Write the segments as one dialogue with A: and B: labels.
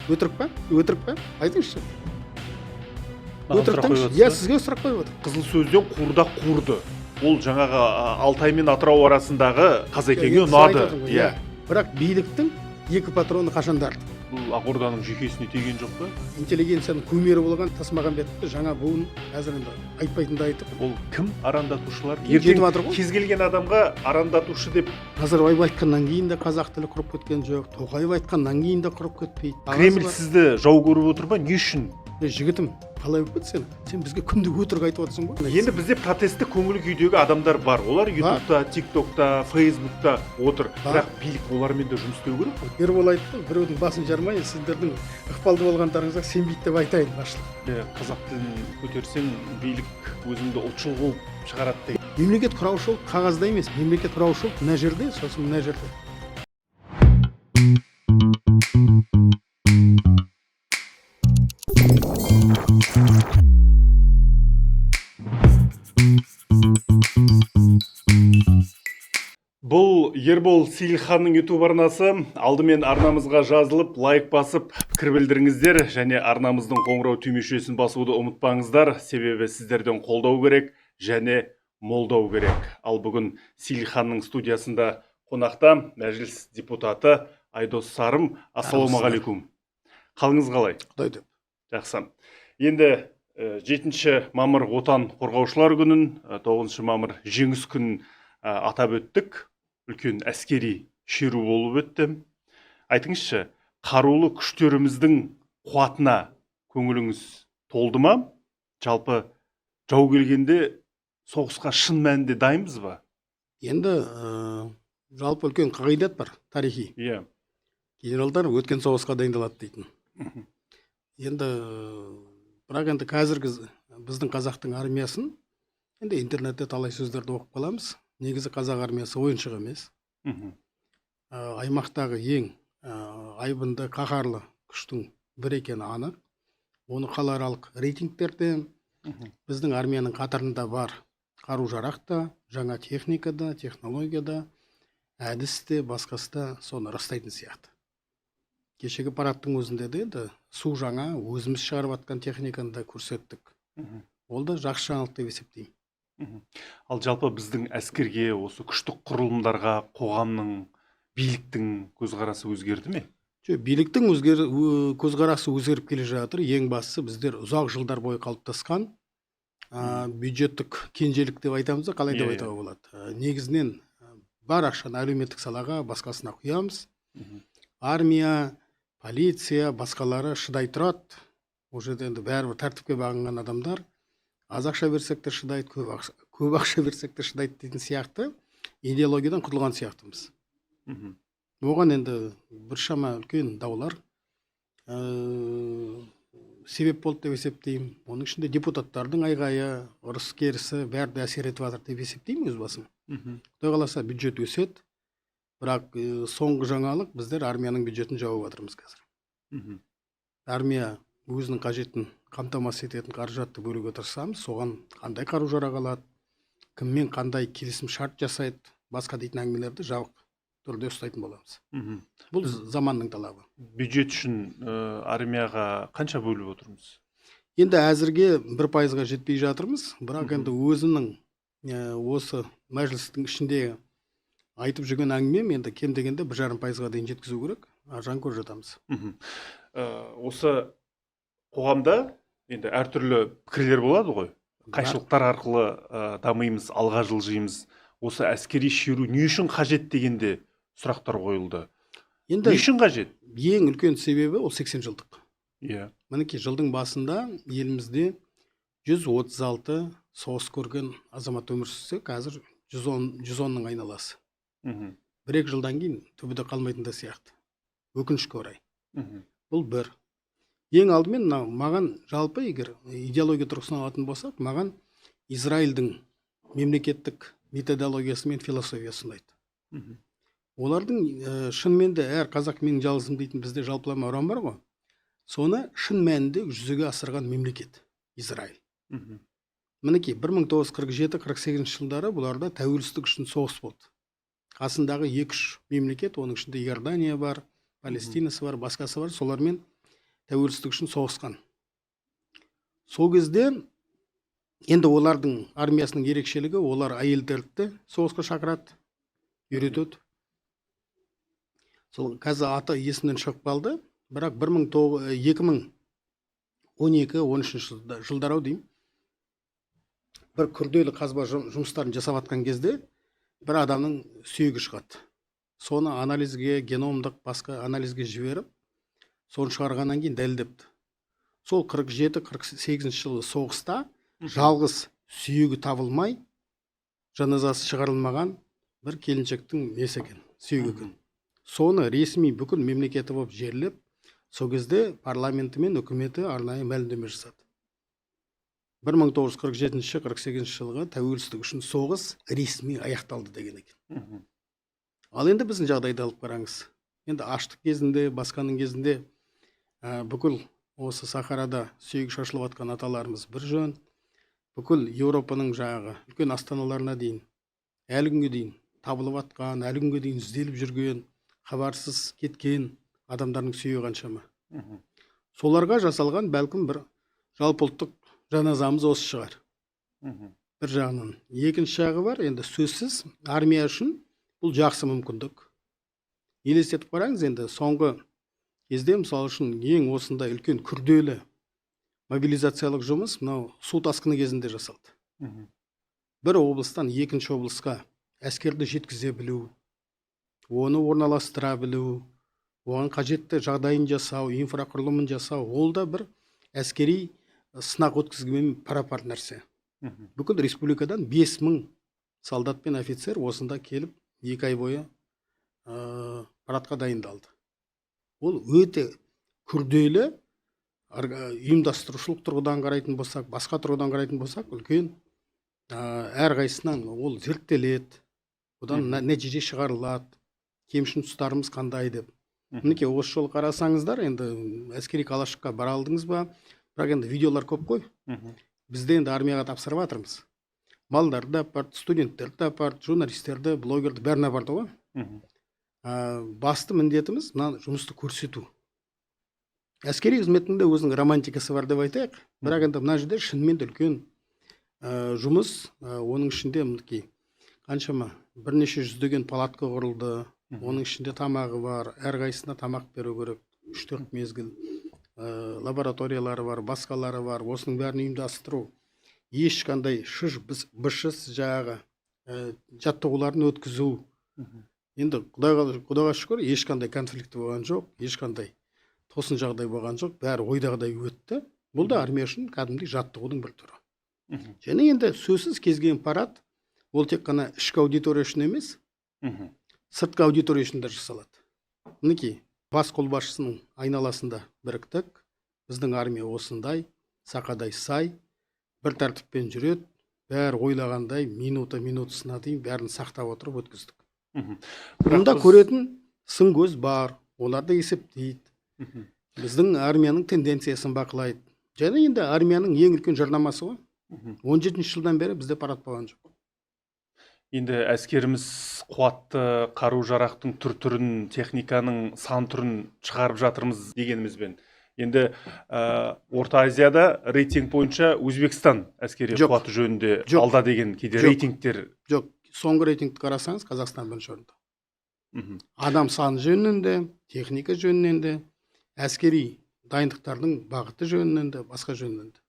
A: Өтірік па? Өтірік па? Айтыңызшы.
B: Маған
A: Өтірік
B: сұрақ
A: таңшы.
B: қойып
A: Иә,
B: отырсыз.
A: сізге сұрақ қойып отыр.
B: Қызыл сөзден қурда қурды. Ол жаңағы Алтай мен Атырау арасындағы Қазекеңе ұнады.
A: Иә. Бірақ биліктің екі патроны қашандар.
B: Бұл Ақорданың жүйкесіне тиген жоқ па?
A: Интеллигенцияның кумирі болған Тасмағамбетовті жаңа буын әзір енді айтпайтынды айтып.
B: Ол кім арандатушылар?
A: Жетіп жатыр ғой.
B: Кез келген адамға арандатушы деп
A: Назарбаев айтқаннан кейін де қазақ тілі құрып кеткен жоқ. Тоқаев айтқаннан кейін де құрып кетпейді.
B: Кремль сізді жау көріп отыр ма? Не үшін?
A: Жігітім, қалай болып кетті сен? Сен бізге күнде өтірік айтып отырсың ғой.
B: Енді бізде протесттік көңіл күйдегі адамдар бар. Олар ютубта, тиктокта, фейсбукта отыр. Бірақ билік олармен де жұмыс істеу керек қой.
A: Ербол айтты, біреудің басын жармай, сіздердің ықпалды болғандарыңызға сенбейді деп айтайын басшылық.
B: Қазақ тілін көтерсең, билік өзіңді ұлтшыл қылып шығарады деген.
A: Мемлекет құраушылық қағазда емес, мемлекет құраушылық мына жерде, сосын мына жерде.
B: Бұл Ербол Сейілханның YouTube арнасы. Алдымен арнамызға жазылып, лайк басып, пікір білдіріңіздер және арнамыздың қоңырау түймешесін басуды ұмытпаңыздар. Себебі сіздерден қолдау керек және молдау керек. Ал бүгін Сейілханның студиясында қонақта мәжіліс депутаты Айдос Сарым. Ассалаумағалейкум. Қалыңыз қалай?
A: Құдай деп.
B: Жақсы. Енді 7 мамыр отан қорғаушылар күнін, 9 мамыр жеңіс күнін атап өттік. Үлкен әскери шеру болып өтті. Айтыңызшы, қарулы күштеріміздің қуатына көңіліңіз толды ма? Жалпы жау келгенде соғысқа шын мәнінде дайынбыз ба?
A: Енді жалпы үлкен қағидат бар, тарихи.
B: Иә.
A: Генералдар өткен соғысқа дайындалады дейтін. Енді бірақ енді қазіргі біздің қазақтың армиясын енді интернетте талай сөздерді оқып қаламыз. Негізі қазақ армиясы ойыншық емес. Аймақтағы ең айбынды қаһарлы күштің бір екені анық. Оны халықаралық рейтингтерде біздің армияның қатарында бар. Қару-жарақ та, жаңа техникада, технологияда, әдісте, басқасында соны растайтын сияқты. Кешегі парадтың өзінде де енді су жаңа, өзіміз шығарып жатқан техниканы да көрсеттік. Ол да жақсы жаңалық деп есептеймін.
B: Ал жалпы біздің әскерге, осы күштік құрылымдарға, қоғамның, биліктің көзқарасы өзгерді ме?
A: Биліктің көзқарасы өзгеріп келе жатыр. Ең бастысы біздер ұзақ жылдар бойы қалыптасқан бюджеттік кенжелік деп айтамыз, қалай деп айтуға болады. Негізінен бар ақшаны әлеуметтік салаға, басқасына құямыз. Армия, полиция, басқалары шыдай тұрады. Ол жерде енді бәрібір тәртіпке бағынған адамдар. Аз ақша берсек те шыдайды, көп ақша берсек те шыдайды дейтін сияқты идеологиядан құтылған сияқтымыз. Оған енді біршама үлкен даулар себеп болды деп есептеймін. Оның ішінде депутаттардың айғайы, ұрыс керісі бәрі де әсер етіп жатыр деп есептеймін өз басым. Құдай қаласа бюджет өседі, бірақ соңғы жаңалық біздер армияның бюджетін жауып жатырмыз қазір. Армия өзінің қажетін қамтамасыз ететін қаражатты бөлуге тырысамыз, соған қандай қару-жарақ алады, кіммен қандай келісім шарт жасайды, басқа дейтін әңгімелерді жабық түрде ұстайтын боламыз. Бұл заманның талабы.
B: Бюджет үшін армияға қанша бөліп отырмыз?
A: Енді әзірге 1%-ға жетпей жатырмыз, бірақ енді өзінің осы мәжілістің ішінде айтып жүрген әңгімем енді кем дегенде 1,5%-ға дейін жеткізу керек, арзан көріп жатамыз.
B: Осы қоғамда енді әртүрлі пікірлер болады ғой. Қайшылықтар арқылы дамимыз, алға жылжимыз. Осы әскери шеру не үшін қажет дегенде сұрақтар қойылды. Не үшін қажет?
A: Ең үлкен себебі ол 80 жылдық.
B: Иә.
A: Мінекей жылдың басында елімізде 136 соғыс көрген азамат өмір сүрсе, қазір 110-ның айналасы. 1-2 жылдан кейін төбеде қалмайтында сияқты. Өкінішке орай. Бұл бір. Ең алдымен маған жалпы егер идеология тұрғысынан алатын болсақ, маған Израильдің мемлекеттік методологиясы мен философиясы ұнайды. Олардың шынымен де әр қазақ менің жалғызым дейтін бізде жалпылама ұран бар ғой. Соны шын мәнінде жүзеге асырған мемлекет Израиль. Мінекей 1947-48 жылдары бұларда тәуелсіздік үшін соғыс болды. Қасындағы 2-3 мемлекет, оның ішінде Иордания бар, Палестинасы бар, басқасы бар, солармен тәуелсіздік үшін соғысқан. Сол кезде енді олардың армиясының ерекшелігі, олар әйелдерді соғысқа шақырады, үйретеді. Сол қазір аты есімнен шығып қалды, бірақ 2012-13 жылдар ау деймін, бір күрделі қазба жұмыстарын жасап жатқан кезде бір адамның сүйегі шығады. Соны анализге, геномдық басқа анализге жіберіп, соны шығарғаннан кейін дәлелдепті. Сол 47-48 жылы соғыста жалғыз сүйегі табылмай, жаназасы шығарылмаған бір келіншектің несі екен, сүйегі екен. Соны ресми бүкіл мемлекеті болып жерлеп, сол кезде парламенті мен үкіметі арнайы мәлімдеме жасады. 1947-48 жылғы тәуелсіздік үшін соғыс ресми аяқталды деген екен. Ал енді біздің жағдайды алып қараңыз. Енді аштық кезінде, басқаның кезінде бүкіл осы Сахарада сүйегі шашылып жатқан аталарымыз бір жөн, бүкіл Еуропаның жағы үлкен астаналарына дейін, әлі күнге дейін табылып жатқан, әлі күнге дейін ізделіп жүрген, хабарсыз кеткен адамдардың сүйегі қаншама. Соларға жасалған бәлкім бір жалпыұлттық жаназамыз осы шығар. Бір жағынан. Екінші жағы бар, енді сөзсіз армия үшін бұл жақсы мүмкіндік. Елестетіп қараңыз, енді соңғы кезде мысалы үшін ең осындай үлкен күрделі мобилизациялық жұмыс мынау су тасқыны кезінде жасалды. Бір облыстан екінші облысқа әскерді жеткізе білу, оны орналастыра білу, оған қажетті жағдайын жасау, инфрақұрылымын жасау, ол да бір әскери сынақ өткізгенмен пара-пар нәрсе. Бүкіл республикадан 5000 солдат пен офицер осында келіп 2 ай бойы парадқа дайындалды. Ол өте күрделі, ұйымдастырушылық тұрғыдан қарайтын болсақ, басқа тұрғыдан қарайтын болсақ, үлкен әрқайсысынан ол зерттеледі, одан нәтиже шығарылады, кемшін тұстарымыз қандай деп. Мінекей осы жолы қарасаңыздар, енді әскери қалашыққа бара алдыңыз ба, бірақ енді видеолар көп қой. Бізде енді армияға тапсырып жатырмыз. Малдарды апарды, студенттерді апарды, журналистерді, блогерді бәрін апарды ғой. Басты міндетіміз мына жұмысты көрсету. Әскери қызметтің де өзінің романтикасы бар деп айтайық. Бірақ енді мына жерде шынымен де үлкен жұмыс, оның ішінде мінекей қаншама бірнеше жүздеген палатка құрылды. Оның ішінде тамағы бар, әрқайсысына тамақ беру керек, 3-4 мезгіл. Лабораториялары бар, басқалары бар. Осының бәрін ұйымдастыру. Ешқандай шыш-бышыс жағы жаттығуларын өткізу. Енді Құдайға шүкір, ешқандай конфликті болған жоқ, ешқандай тосын жағдай болған жоқ, бәрі ойдағыдай өтті. Бұл да армия үшін кәдімгідей жаттығудың бір түрі. Және енді сөзсіз кез келген парад, ол тек қана ішкі аудитория үшін емес, сыртқы аудитория үшін де жасалады. Мінекей, бас қолбасшысының айналасында біріктік, біздің армия осындай, сақадай сай, бір тәртіппен жүреді, бәрі ойлағандай, минутысына дейін бәрін сақтап отырып өткіздік. Бұнда көретін сын көз бар, оларды есептейді. Біздің армияның тенденциясын бақылайды. Және енді армияның ең үлкен жарнамасы ғой. 17 жылдан бері бізде парад болған жоқ.
B: Енді әскеріміз қуатты қару-жарақтың түр-түрін, техниканың сан түрін шығарып жатырмыз дегенімізбен. Енді Орта Азияда рейтинг бойынша Өзбекстан әскери қуаты жөнінде алда деген кейде рейтингтер.
A: Жоқ, соңғы рейтингті қарасаңыз, Қазақстан бірінші орында. Адам саны жөнінен де, техника жөнінен де, әскери дайындықтардың бағыты жөнінен де, басқа жөнінен де.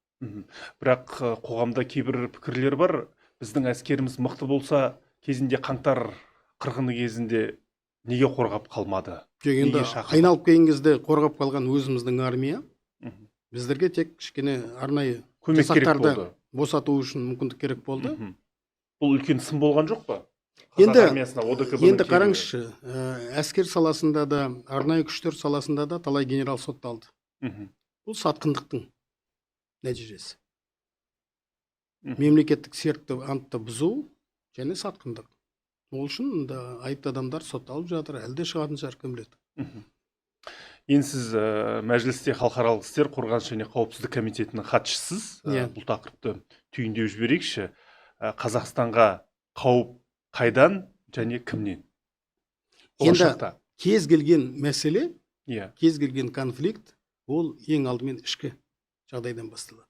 B: Бірақ қоғамда кейбір пікірлер бар. Біздің әскеріміз мықты болса, кезінде қаңтар қырғыны кезінде неге қорғап қалмады?
A: Енді айналып келген кезде қорғап қалған өзіміздің армия. Біздерге тек кішкене арнайы жасақтарды босату үшін мүмкіндік керек болды.
B: Бұл үлкен сын болған жоқ па?
A: Енді қараңызшы, әскер саласында да, арнайы күштер саласында да талай генерал сотталды. Бұл сатқындықтың нәтижесі. Мемлекеттік сертті антты бұзу және сатқындық. Ол үшін айыпты адамдар сотталып жатыр, әлде шығатын шығар, кім біледі.
B: Енді сіз мәжілісте халықаралық істер, қорғаныс және қауіпсіздік комитетінің хатшысыз. Бұл тақырыпты түйіндеп жіберейікші. Қазақстанға қауіп қайдан және кімнен?
A: Енді кез келген мәселе, кез келген конфликт, ол ең алдымен ішкі жағдайдан басталады.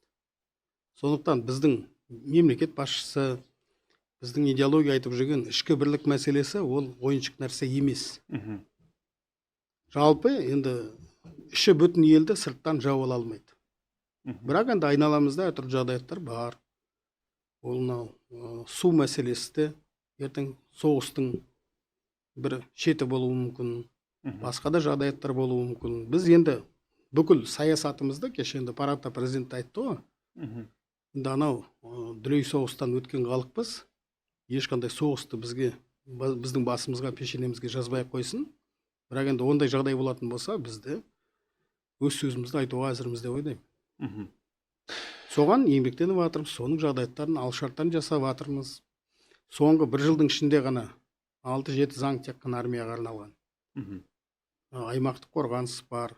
A: Сондықтан біздің мемлекет басшысы, біздің идеология айтып жүрген ішкі бірлік мәселесі ол ойыншық нәрсе емес. Жалпы енді іші бүтін елді сырттан жау ала алмайды. Бірақ енді айналамызда әртүрлі жағдаяттар бар. Ол мынау су мәселесі де ертең соғыстың бір шеті болуы мүмкін, басқа да жағдаяттар болуы мүмкін. Біз енді бүкіл саясатымызды кеше енді парадта президент айтты ғой. Енді анау дүлей соғыстан өткен халықпыз, ешқандай соғысты біздің басымызға, пешенемізге жазбай қойсын. Бірақ енді ондай жағдай болатын болса, бізді өз сөзімізді айтуға әзірміз деп ойлаймын. Соған еңбектеніп жатырмыз, соның жағдаяттарын, алшарттарын жасап жатырмыз. Соңғы бір жылдың ішінде ғана 6-7 заң тек қана армияға арналған. Аймақтық қорғаныс бар,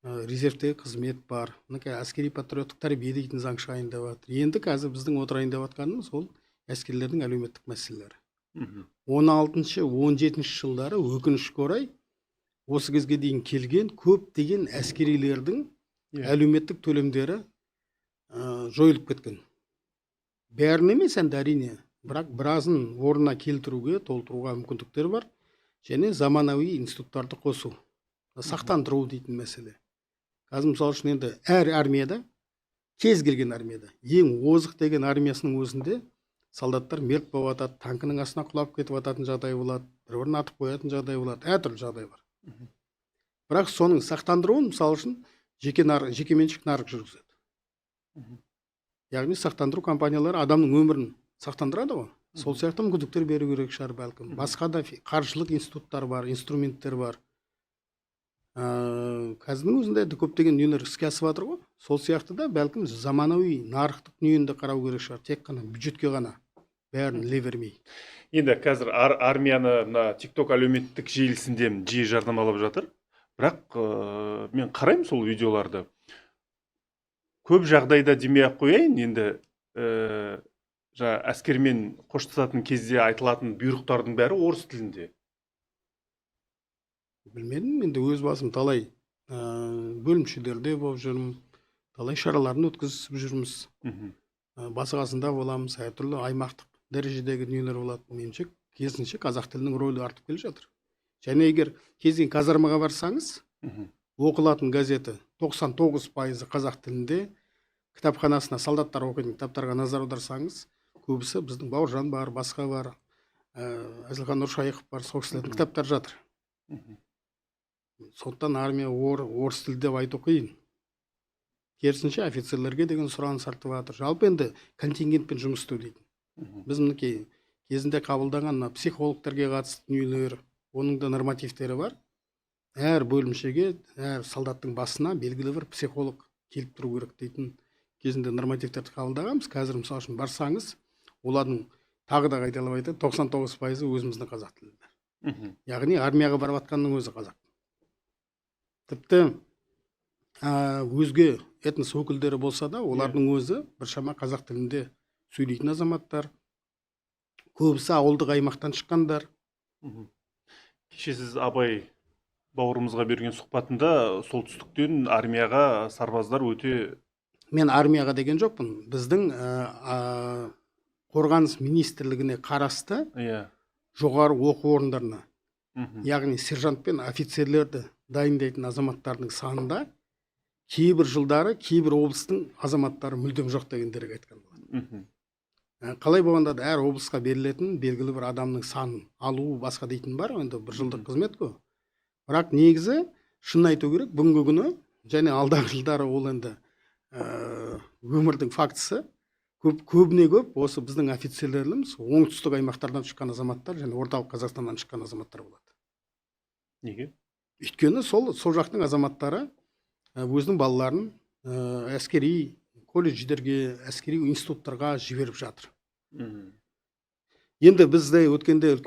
A: резервтегі қызмет бар, әскери патриоттық тәрбие дейтін заң шығайын деп жатыр. Енді қазір біздің отырайын деп жатқанымыз ол әскерлердің әлеуметтік мәселелері. 16-17 жылдары өкінішке орай осы кезге дейін келген көптеген әскерилердің әлеуметтік төлемдері жойылып кеткен. Бәрін емес енді әрине, бірақ біразын орнына келтіруге, толтыруға мүмкіндіктер бар. Және заманауи институттарды қосу, сақтандыру дейтін мәселе. Қазір мысалы үшін енді әр армияда, кез келген армияда, ең озық деген армиясының өзінде солдаттар мерт болып жатады, танкінің астына құлап кетіп жататын жағдай болады, бір-бірін атып қоятын жағдай болады, әртүрлі жағдай бар. Бірақ соның сақтандыруын мысалы үшін жекеменшік нарық жүргізеді. Яғни сақтандыру компаниялары адамның өмірін сақтандырады ғой. Сол сияқты мүмкіндіктер беру керек шығар бәлкім. Басқа да қаржылық институттар бар, инструменттер бар. Қазірдің өзінде көптеген дүниелер іске асып жатыр ғой. Сол сияқты да бәлкім заманауи нарықтық дүниені қарау керек шығар. Тек қана бюджетке ғана бәрін іле бермей.
B: Енді қазір армияны мына TikTok әлеуметтік желісінде жиі жарнамалап жатыр. Бірақ мен қараймын сол видеоларды. Көп жағдайда демей ақ қояйын, енді әскермен қоштасатын кезде айтылатын бұйрықтардың бәрі орыс тілінде.
A: Білмедім, енді өз басым талай бөлімшелерде болып жүрмін, талай шараларын өткізіп жүрміз. Басқасында боламыз, әртүрлі аймақтық дәрежедегі дүниелер болады. Меніңше керісінше қазақ тілінің рөлі артып келе жатыр. Және егер кезден казармаға барсаңыз, оқылатын газеті 99% қазақ тілінде, кітапханасына солдаттар оқитын кітаптарға назар аударсаңыз, көбісі біздің Бауыржан бар, басқа бар, Әзілхан Нұршайықов бар, сол кісілердің кітаптар жатыр. Сондықтан армия орыс тілі деп айту қиын. Керісінше офицерлерге деген сұраныс артып жатыр. Жалпы енді контингентпен жұмыс істеу дейтін. Біз мінекей кезінде қабылданған психологтарға қатысты дүниелер, оның да нормативтері бар. Әр бөлімшеге, әр солдаттың басына белгілі бір психолог келіп тұру керек дейтін кезінде нормативтерді қабылдағанбыз. Қазір мысалы үшін барсаңыз, олардың тағы да қайталап айтады, 99% өзіміздің қазақ тілінде. Яғни армияға барып жатқанның өзі қазақ. Тіпті өзге этнос өкілдері болса да, олардың өзі біршама қазақ тілінде сөйлейтін азаматтар. Көбісі ауылдық аймақтан шыққандар.
B: Кеше сіз Абай бауырымызға берген сұхбатында солтүстіктен армияға сарбаздар өте...
A: Мен армияға деген жоқпын. Біздің қорғаныс министрлігіне қарасты жоғары оқу орындарына, яғни сержант пен офицерлерді дайындайтын азаматтардың санында кейбір жылдары кейбір облыстың азаматтары мүлдем жоқ деген дерек айтқан болады. Қалай болғанда да әр облысқа берілетін белгілі бір адамның санын алу басқа дейтін бар, енді бір жылдық қызмет қой. Бірақ негізі шын айту керек, бүгінгі күні және алдағы жылдары ол енді өмірдің фактісі көбіне көп осы біздің офицерлеріміз оңтүстік аймақтардан шыққан азаматтар және орталық Қазақстаннан шыққан азаматтар болады.
B: Неге?
A: Өйткені сол жақтың азаматтары өзінің балаларын әскери колледждерге, әскери институттарға жіберіп жатыр. Енді бізде өткенде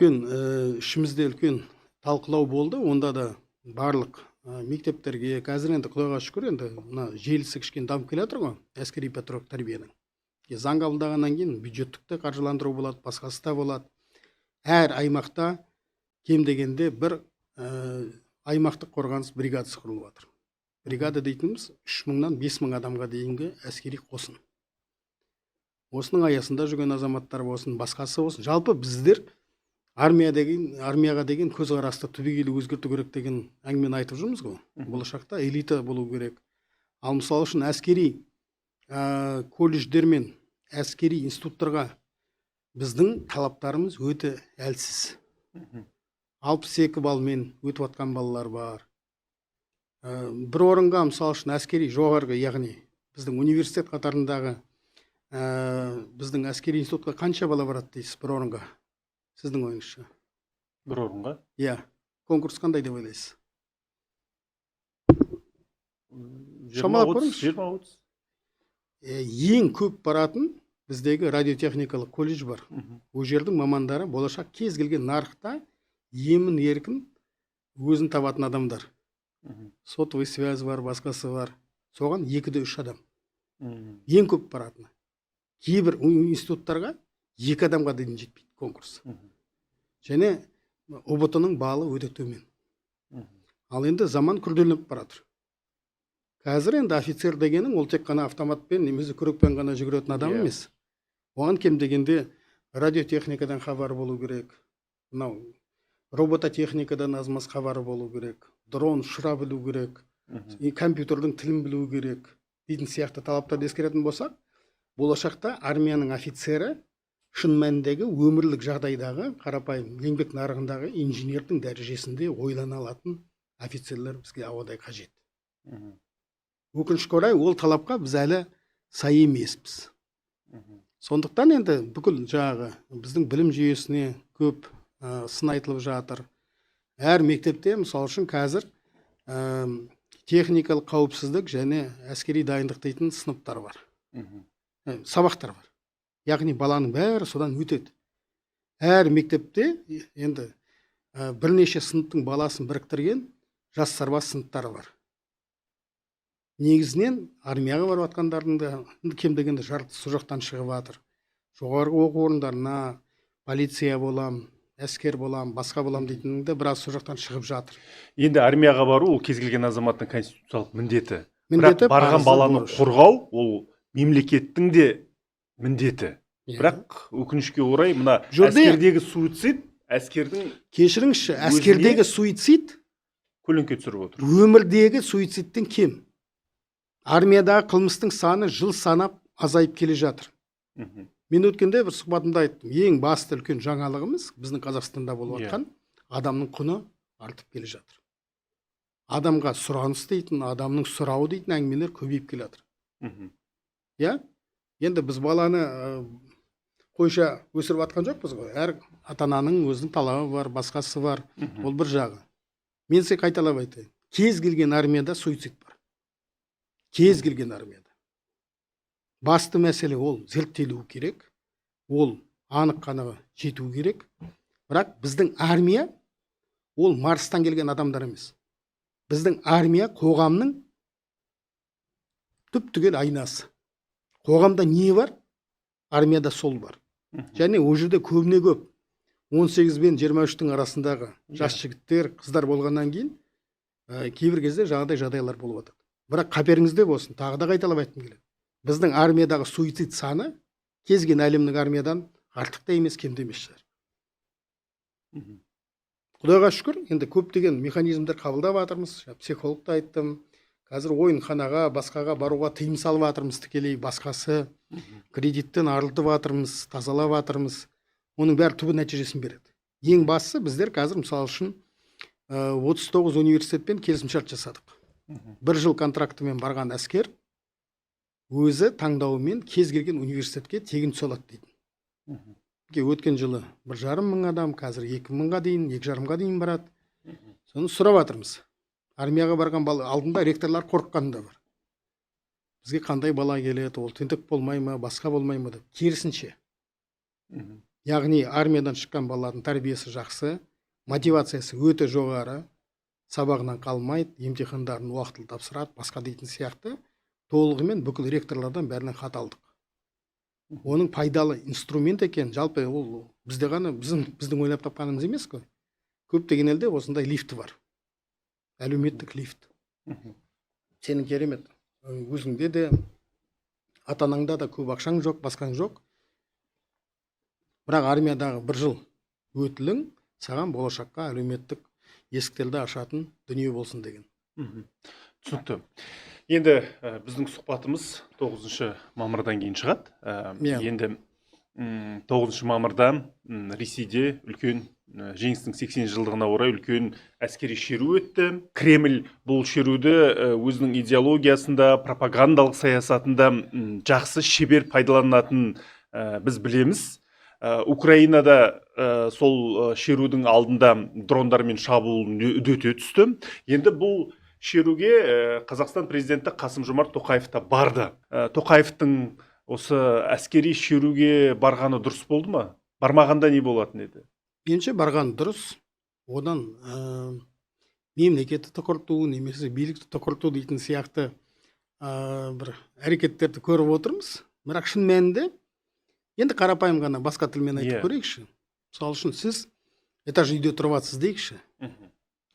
A: ішімізде үлкен талқылау болды. Онда да барлық мектептерге, қазір енді Құдайға шүкір, енді желісі кішкене дамып келе жатыр ғой, әскери патриоттық тәрбиенің. Заң қабылдағаннан кейін бюджеттікті қаржыландыру болады, басқасы да болады. Әр аймақта кем дегенде бір аймақтық қорғаныс бригадасы құрылып жатыр. Бригада дейтініміз 3000-нан 5000 адамға дейінгі әскери қосын. Осының аясында жүрген азаматтар болсын, басқасы болсын. Жалпы біздер армияға деген көзқарасты түбегейлі өзгерту керек деген әңгімені айтып жүрміз ғой. Болашақта элита болу керек. Ал мысалы үшін әскери колледждер мен әскери институттарға біздің талаптарымыз өте әлсіз. 62 балмен өтіп атқан балалар бар. Бір орынға мысалы үшін әскери жоғарғы, яғни біздің университет қатарындағы біздің әскери институтқа қанша бала барады дейсіз бір орынға? Сіздің ойыңызша?
B: Бір орынға?
A: Иә. Конкурс қандай деп ойлайсыз? Шамалап көріңіз.
B: 20-30.
A: Ең көп баратын біздегі радиотехникалық колледж бар. Ол жердің мамандары болашақ кез келген нарықта емін еркін өзін табатын адамдар. Сотовый связь бар, басқасы бар. Соған 2-3 адам. Ең көп баратыны. Кейбір институттарға 2 адамға дейін жетпейді конкурс. Және ұбт-ның балы өте төмен. Ал енді заман күрделеніп баратыр. Қазір енді офицер дегенің ол тек қана автоматпен немесе күрекпен ғана жүгіретін адам емес. Оған кем дегенде радиотехникадан хабар болу керек. Мынау робототехникадан аз-маз хабары болу керек. Дрон ұшыра білу керек. Компьютердің тілін білу керек. Дейтін сияқты талаптарды ескеретін болсақ, болашақта армияның офицері шын мәніндегі өмірлік жағдайдағы қарапайым еңбек нарығындағы инженердің дәрежесінде ойлана алатын офицерлер бізге ауадай қажет. Өкінішке орай ол талапқа біз әлі сай емеспіз. Сондықтан енді бүкіл біздің білім жүйесіне көп сын айтылып жатыр. Әр мектепте мысалы үшін қазір техникалық қауіпсіздік және әскери дайындық дейтін сыныптар бар. Сабақтар бар. Яғни баланың бәрі содан өтеді. Әр мектепте енді бірнеше сыныптың баласын біріктірген жас сарбаз сыныптары бар. Негізінен армияға барып атқандардың да кем дегенде жартысы сол жақтан шығып жатыр. Жоғарғы оқу орындарына полиция болам, әскер болам, басқа болам дейтіннің де біраз сол жақтан шығып жатыр.
B: Енді армияға бару ол кез келген азаматтың конституциялық міндеті. Бірақ барған баланы қорғау ол мемлекеттің де міндеті. Бірақ өкінішке орай мына әскердегі суицид, әскердің
A: кешіріңізші, әскердегі суицид
B: көлеңке түсіріп отыр.
A: Өмірдегі суицидтен кем. Армиядағы қылмыстың саны жыл санап азайып келе жатыр. Мен өткенде бір сұхбатымда айттым, ең басты үлкен жаңалығымыз біздің Қазақстанда болып жатқан адамның құны артып келе жатыр. Адамға сұраныс дейтін, адамның сұрауы дейтін әңгімелер көбейіп келе жатыр. Я? Енді біз баланы қойша өсіріп атқан жоқпыз ғой. Әр ата-ананың өзінің талабы бар, басқасы бар. Ол бір жағы. Мен сізге қайталап айтайын. Кез келген армияда суицид бар. Кез келген армияда. Басты мәселе ол зерттелуі керек. Ол анық қанығы жету керек. Бірақ біздің армия ол Марстан келген адамдар емес. Біздің армия қоғамның түп-түгел айнасы. Қоғамда не бар? Армияда сол бар. Және ол жерде көбіне көп 18 бен 23-тің арасындағы жас жігіттер, қыздар болғаннан кейін кейбір кезде жағдайлар болып жатады. Бірақ қаперіңізде болсын, тағы да қайталап айтқым келеді. Біздің армиядағы суицид саны кез келген әлемнің армиядан артық та емес, кем де емес шығар. Құдайға шүкір, енді көптеген механизмдер қабылдап жатырмыз. Психологта айттым. Қазір ойынханаға, басқаға баруға тыйым салып жатырмыз, тікелей басқасы. Кредиттен арылтып жатырмыз, тазалап жатырмыз. Оның бәрі түбі нәтижесін береді. Ең бастысы біздер қазір мысалы үшін 39 университетпен келісімшарт жасадық. Бір жыл контрактымен барған әскер өзі таңдауымен кез келген университетке тегін түсе алады дейді. Өткен жылы 1,5 мың адам, қазір 2 мыңға дейін, 2,5-ға дейін барады. Соны сұрап жатырмыз. Армияға барған алдында ректорлар қорыққаны да бар. Бізге қандай бала келеді, ол тентек болмай ма, басқа болмай ма деп. Керісінше. Яғни армиядан шыққан балалардың тәрбиесі жақсы, мотивациясы өте жоғары, сабағынан қалмайды, емтихандарын уақытылы тапсырады, басқа дейтін сияқты толығымен бүкіл ректорлардан бәрінен хат алдық. Оның пайдалы инструмент екен, жалпы ол бізде ғана біздің ойлап тапқанымыз емес қой. Көптеген елде осындай лифті бар. Әлеуметтік лифт. сенің керемет өзіңде де ата анаңда да көп ақшаң жоқ, басқаң жоқ, бірақ армиядағы бір жыл өтілің саған болашаққа әлеуметтік есіктерді ашатын дүние болсын деген.
B: Түсінікті. Енді біздің сұхбатымыз 9 мамырдан кейін шығады. Енді 9 мамырда Ресейде үлкен жеңістің 80 жылдығына орай үлкен әскери шеру өтті. Кремль бұл шеруді өзінің идеологиясында, пропагандалық саясатында жақсы шебер пайдаланатын біз білеміз. Украинада сол шерудің алдында дрондармен шабуыл үдете түсті. Енді бұл шеруге Қазақстан президенті Қасым-Жомарт Тоқаев та барды. Тоқаевтың осы әскери шеруге барғаны дұрыс болды ма? Бармағанда не болатын еді?
A: Меніңше барған дұрыс. Одан мемлекетті тұқырту, немесе билікті тұқырту дейтін сияқты бір әрекеттерді көріп отырмыз. Бірақ шын мәнінде енді қарапайым ғана басқа тілмен айтып көрейікші. Мысалы үшін сіз этаж үйде тұрып жатсыз дейікші.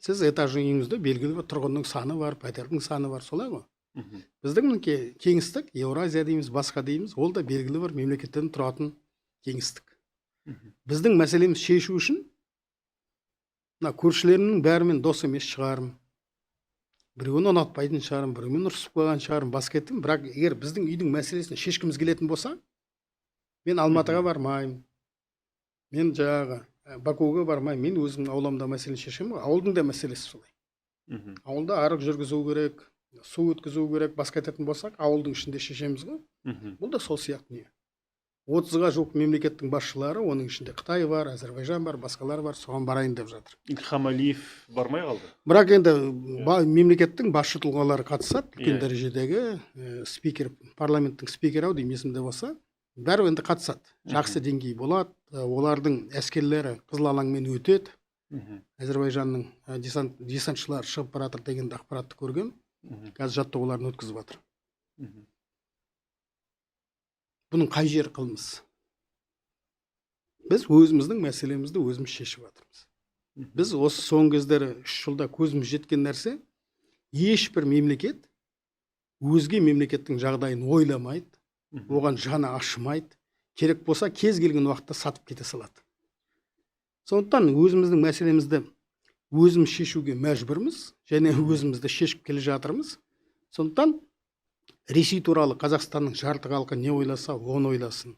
A: Сіз этаж үйіңізде белгілі бір тұрғынның саны бар, пәтердің саны бар, солай ғой. Біздің кеңістік, Еуразия дейміз, басқа дейміз, ол да белгілі бір мемлекеттен тұратын кеңістік. Біздің мәселеміз шешу үшін көршілерімнің бәрімен дос емес шығарым, біреуін ұнатпайтын шығарым, біреумен ұрысып қойған шығарым, басқа еттім. Бірақ егер біздің үйдің мәселесін шешкіміз келетін болса, мен Алматыға бармаймын, мен жаңағы Бакуға бармаймын, мен өзім ауламда мәселені шешемін. Ауылдың да мәселесі солай. Ауылда арық жүргізу керек, су өткізу керек, басқа айтатын болсақ, ауылдың ішінде шешеміз ғой. Бұл да сол сияқты не. 30-ға жуық мемлекеттің басшылары, оның ішінде Қытай бар, Әзербайжан бар, басқалар бар, соған барайын деп жатыр.
B: Ильхам Алиев бармай қалды.
A: Бірақ енді мемлекеттің басшы тұлғалары қатысады, үлкен дәрежедегі спикер, парламенттің спикері деймін есімде болса, бәрі енді қатысады. Жақсы деңгей болады. Олардың әскерлері қызыл алаңмен өтеді. Әзербайжанның десантшылар шығып баратыр деген ақпаратты көрген. Қазір жаттығуларын өткізіп жатыр. Бұның қай жері қылмыс? Біз өзіміздің мәселемізді өзіміз шешіп жатырмыз. Біз осы соңғы кездері 3 жылда көзіміз жеткен нәрсе, ешбір мемлекет өзге мемлекеттің жағдайын ойламайды, оған жаны ашымайды, керек болса кез келген уақытта сатып кете салады. Сондықтан өзіміздің мәселемізді өзіміз шешуге мәжбүрміз, және өзімізді шешіп келе жатырмыз. Сондықтан Ресей туралы Қазақстанның жарты халқы не ойласа, оны ойласын.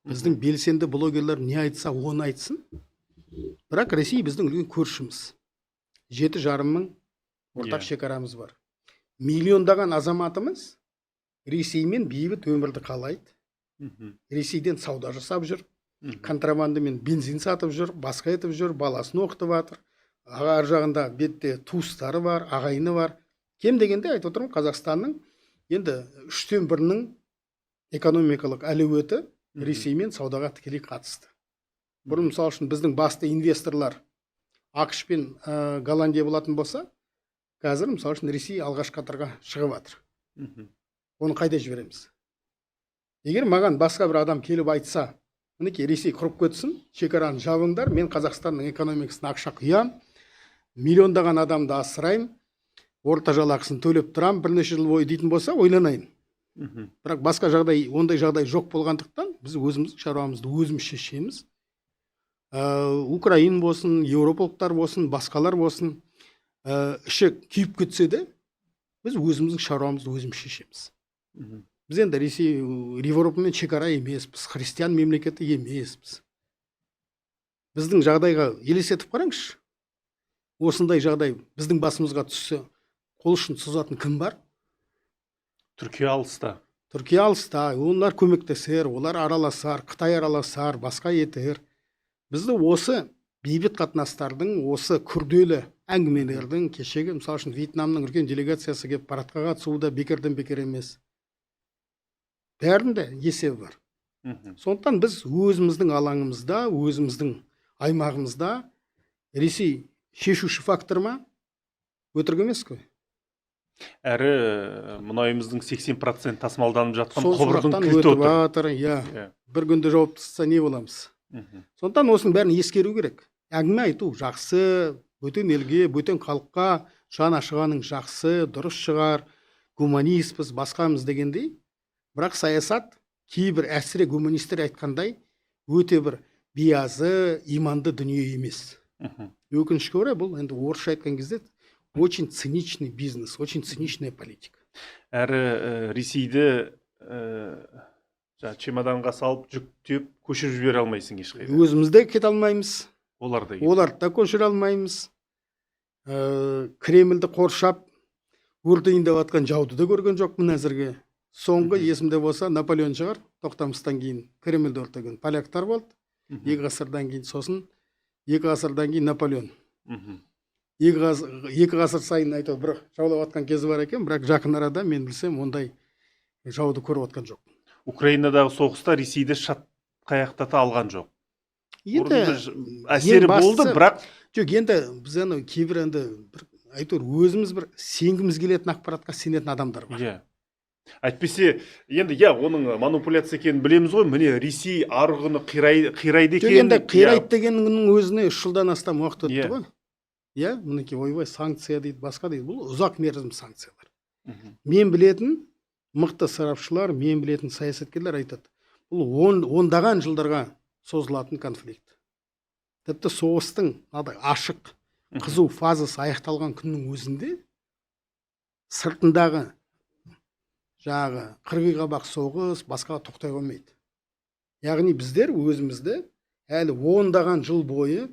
A: Біздің белсенді блогерлер не айтса, оны айтсын. Бірақ Ресей біздің үлкен көршіміз. 7,5 мың ортақ шекарамыз бар. Миллиондаған азаматымыз Ресеймен бейбіт өмірді қалайды. Ресейден сауда жасап жүр, контрабандамен бензин сатып жүр, басқа етіп жүр, баласын оқытып жатыр. Ар жағында бетте туыстары бар, ағайыны бар. Кем дегенде айтып отырмын, Қазақстанның енді 1/3 экономикалық әлеуеті Ресеймен саудаға тікелей қатысты. Бұрын мысалы үшін біздің басты инвесторлар ақш пен Голландия болатын болса, қазір мысалы үшін Ресей алғашқы қатарға шығып жатыр. Оны қайда жібереміз? Егер маған басқа бір адам келіп айтса, мінекей Ресей құрып кетсін, шекараны жабыңдар, мен Қазақстанның экономикасына ақша құям, миллиондаған адамды асырайын, орта жалақысын төлеп тұрам, бірнеше жыл бойы дейтін болса, ойланайын. Бірақ басқа жағдай, ондай жағдай жоқ болғандықтан, біз өзіміздің шаруамызды өзіміз шешеміз. Украин болсын, еуропалықтар болсын, басқалар болсын, іші күйіп кетсе де, біз өзіміздің шаруамызды өзіміз шешеміз. Біз енді Ресей, Европамен шекара емеспіз, христиан мемлекеті емеспіз. Біздің жағдайға елестетіп қараңызшы. Осындай жағдай біздің басымызға түссе, қол ұшын созатын кім бар?
B: Түркия алыста.
A: Түркия алыста, олар көмектесер, олар араласар, Қытай араласар, басқа етер. Бізді осы бейбіт қатынастардың, осы күрделі әңгімелердің, кешегі мысалы үшін Вьетнамның үлкен делегациясы келіп парадқа қатысуы бекерден бекер емес. Бәрінде есебі бар. Сондықтан біз өзіміздің алаңымызда, өзіміздің аймағымызда Ресей шешуші фактор ма? Өтірік емес қой.
B: Әрі мұнайымыздың 80% тасымалданып жатқан
A: сол
B: құбырдың
A: сұрақтан
B: кілті
A: өтіп
B: отыр.
A: жатыр. Иә. Бір күнде жауап тастаса не боламыз? Сондықтан осының бәрін ескеру керек. Әңгіме айту жақсы, бөтен елге, бөтен халыққа жан ашығаның жақсы, дұрыс шығар. гуманистпіз басқамыз дегендей, бірақ саясат кейбір әсіре гуманистер айтқандай өте бір биязы иманды дүние емес. Өкінішке орай бұл енді орысша айтқан кезде очень циничный бизнес, очень циничная политика.
B: Әрі Ресейді чемоданға салып жүктеп көшіріп жібере алмайсың ешқайда.
A: Өзіміз де кете алмаймыз,
B: Оларды
A: оларды да көшіре алмаймыз. Кремльді қоршап өртейін деп жатқан жауды да көрген жоқпын әзірге. Соңғы есімде болса Наполеон шығар, тоқтамыстан кейін Кремльді өртеген поляктар болды. 2 ғасырдан кейін, сосын 2 ғасырдан кейін Наполеон. 2 ғасыр сайын айтып бір жаулап жатқан кезі бар екен, бірақ жақын арада мен білсем ондай жауды көріп жатқан жоқ.
B: Украинадағы соғыста Ресейді шатқаяқтата алған жоқ.
A: Енді
B: әсері болды, бірақ
A: жоқ, енді біз анау кейбір енді бір айтыр өзіміз бір сенгіміз келетін ақпаратқа сенетін адамдар бар.
B: Иә. Әйтпесе, енді оның манипуляция екенін білеміз ғой. Міне Ресей арғыны қирайды екен.
A: Енді қирайды дегеннің өзіне 3 жылдан астам уақыт өтті ғой. Иә, мінекей ойбай санкция дейді, басқа дейді. Бұл ұзақ мерзім санкциялар. Мен білетін мықты сарапшылар, мен білетін саясаткерлер айтады. Бұл ондаған жылдарға созылатын конфликт. Тіпті соғыстың ашық, қызу фазасы аяқталған күннің өзінде сыртындағы қырғиқабақ соғыс басқа тоқтай қоймайды. Яғни біздер өзімізді әлі ондаған жыл бойы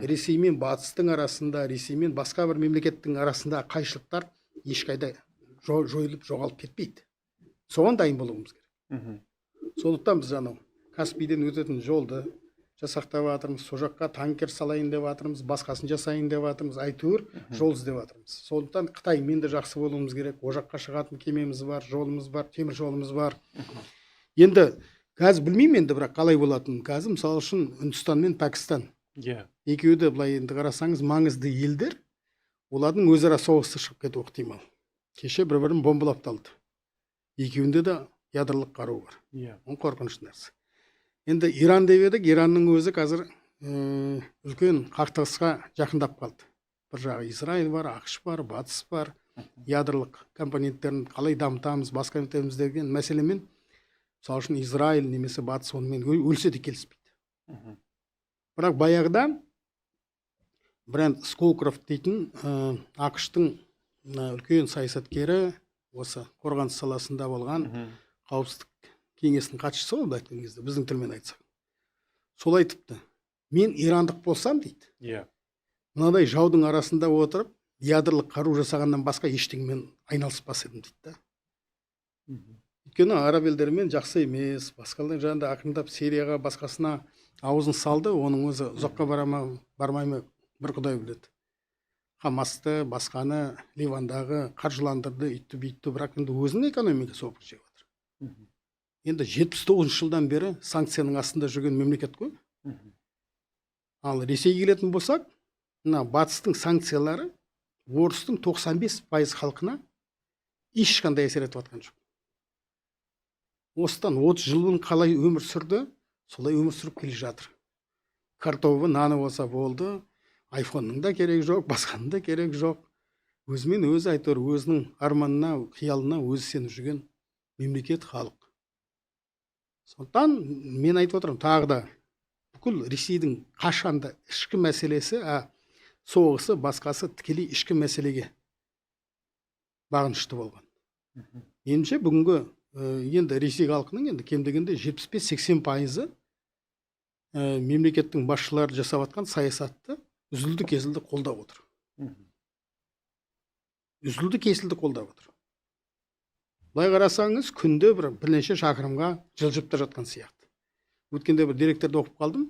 A: Ресей мен батыстың арасында, Ресей мен басқа бір мемлекеттің арасында қайшылықтар ешқайда жойылып жоғалып кетпейді. Соған дайын болуымыз керек. Сондықтан біз Каспийден өтетін жолды жасақтап жатырмыз, сол жаққа танкер салайын деп жатырмыз, басқасын жасайын деп жатырмыз, әйтеуір жол іздеп жатырмыз. Сондықтан Қытаймен де жақсы болуымыз керек. О жаққа шығатын кемеміз бар, жолымыз бар, темір жолымыз бар. Енді қазір білмеймін енді, бірақ қалай болатынын. Қазір мысалы үшін Үндістан мен Пәкістан. Екеуі де былай енді қарасаңыз маңызды елдер, олардың өзара соғысты шығып кетуі ықтимал. Кеше бір-бірін бомбалап талды. Екеуінде де ядролық қару бар. Ол қорқынышты нәрсе. Енді Иран деп едік, Иранның өзі қазір үлкен қақтығысқа жақындап қалды. Бір жағы Израиль бар, ақш бар, батыс бар. Ядролық компоненттерін қалай дамытамыз, басқа етеміз деген мәселемен, мысалы үшін Израиль немесе батыс онымен өлсе де келіспейді. Бірақ баяғыда Брент Сколкрофт дейтін ақштың үлкен саясаткері, осы қорғаныс саласында болған қауіпсіздік кеңесінің хатшысы болды айтқан кезде, біздің тілмен айтсақ. Сол айтыпты. Мен ирандық болсам дейді. Мынадай жаудың арасында отырып, ядролық қару жасағаннан басқа ештеңемен айналыспас едім дейді. Өйткені араб елдерімен жақсы емес, басқалардың жанында ақырындап Сирияға басқасына аузын салды, оның өзі ұзаққа бармай ма бір құдай біледі. Хамасты, басқаны, Ливандағы қаржыландырды, үйтті бүйтті, бірақ енді өзінің экономикасы опық жеп жатыр. Енді 79 жылдан бері санкцияның астында жүрген мемлекет қой. Ал Ресейге келетін болсақ, батыстың санкциялары орыстың 95% халқына ешқандай әсер етіп жатқан жоқ. Осыдан 30 жыл бұрын қалай өмір сүрді, солай өмір сүріп келе жатыр. Картовы, наны болса болды, айфонның да керек жоқ, басқаның да керек жоқ. Өзімен өзі айтыр, өзінің арманына, қиялына өзі сеніп жүрген мемлекет, халық. Сондықтан мен айтып отырмын, тағы да бүкіл Ресейдің қашанда ішкі мәселесі, соғысы, басқасы тікелей ішкі мәселеге бағынышты болған. Меніңше бүгінгі енді Ресей халқының енді кем дегенде 75-80% мемлекеттің басшылары жасап жатқан саясатты үзілді кесілді қолдап отыр. Үзілді кесілді қолдап отыр. Былай қарасаңыз, күнде бірнеше шақырымға жылжып та жатқан сияқты. Өткенде бір деректерді оқып қалдым.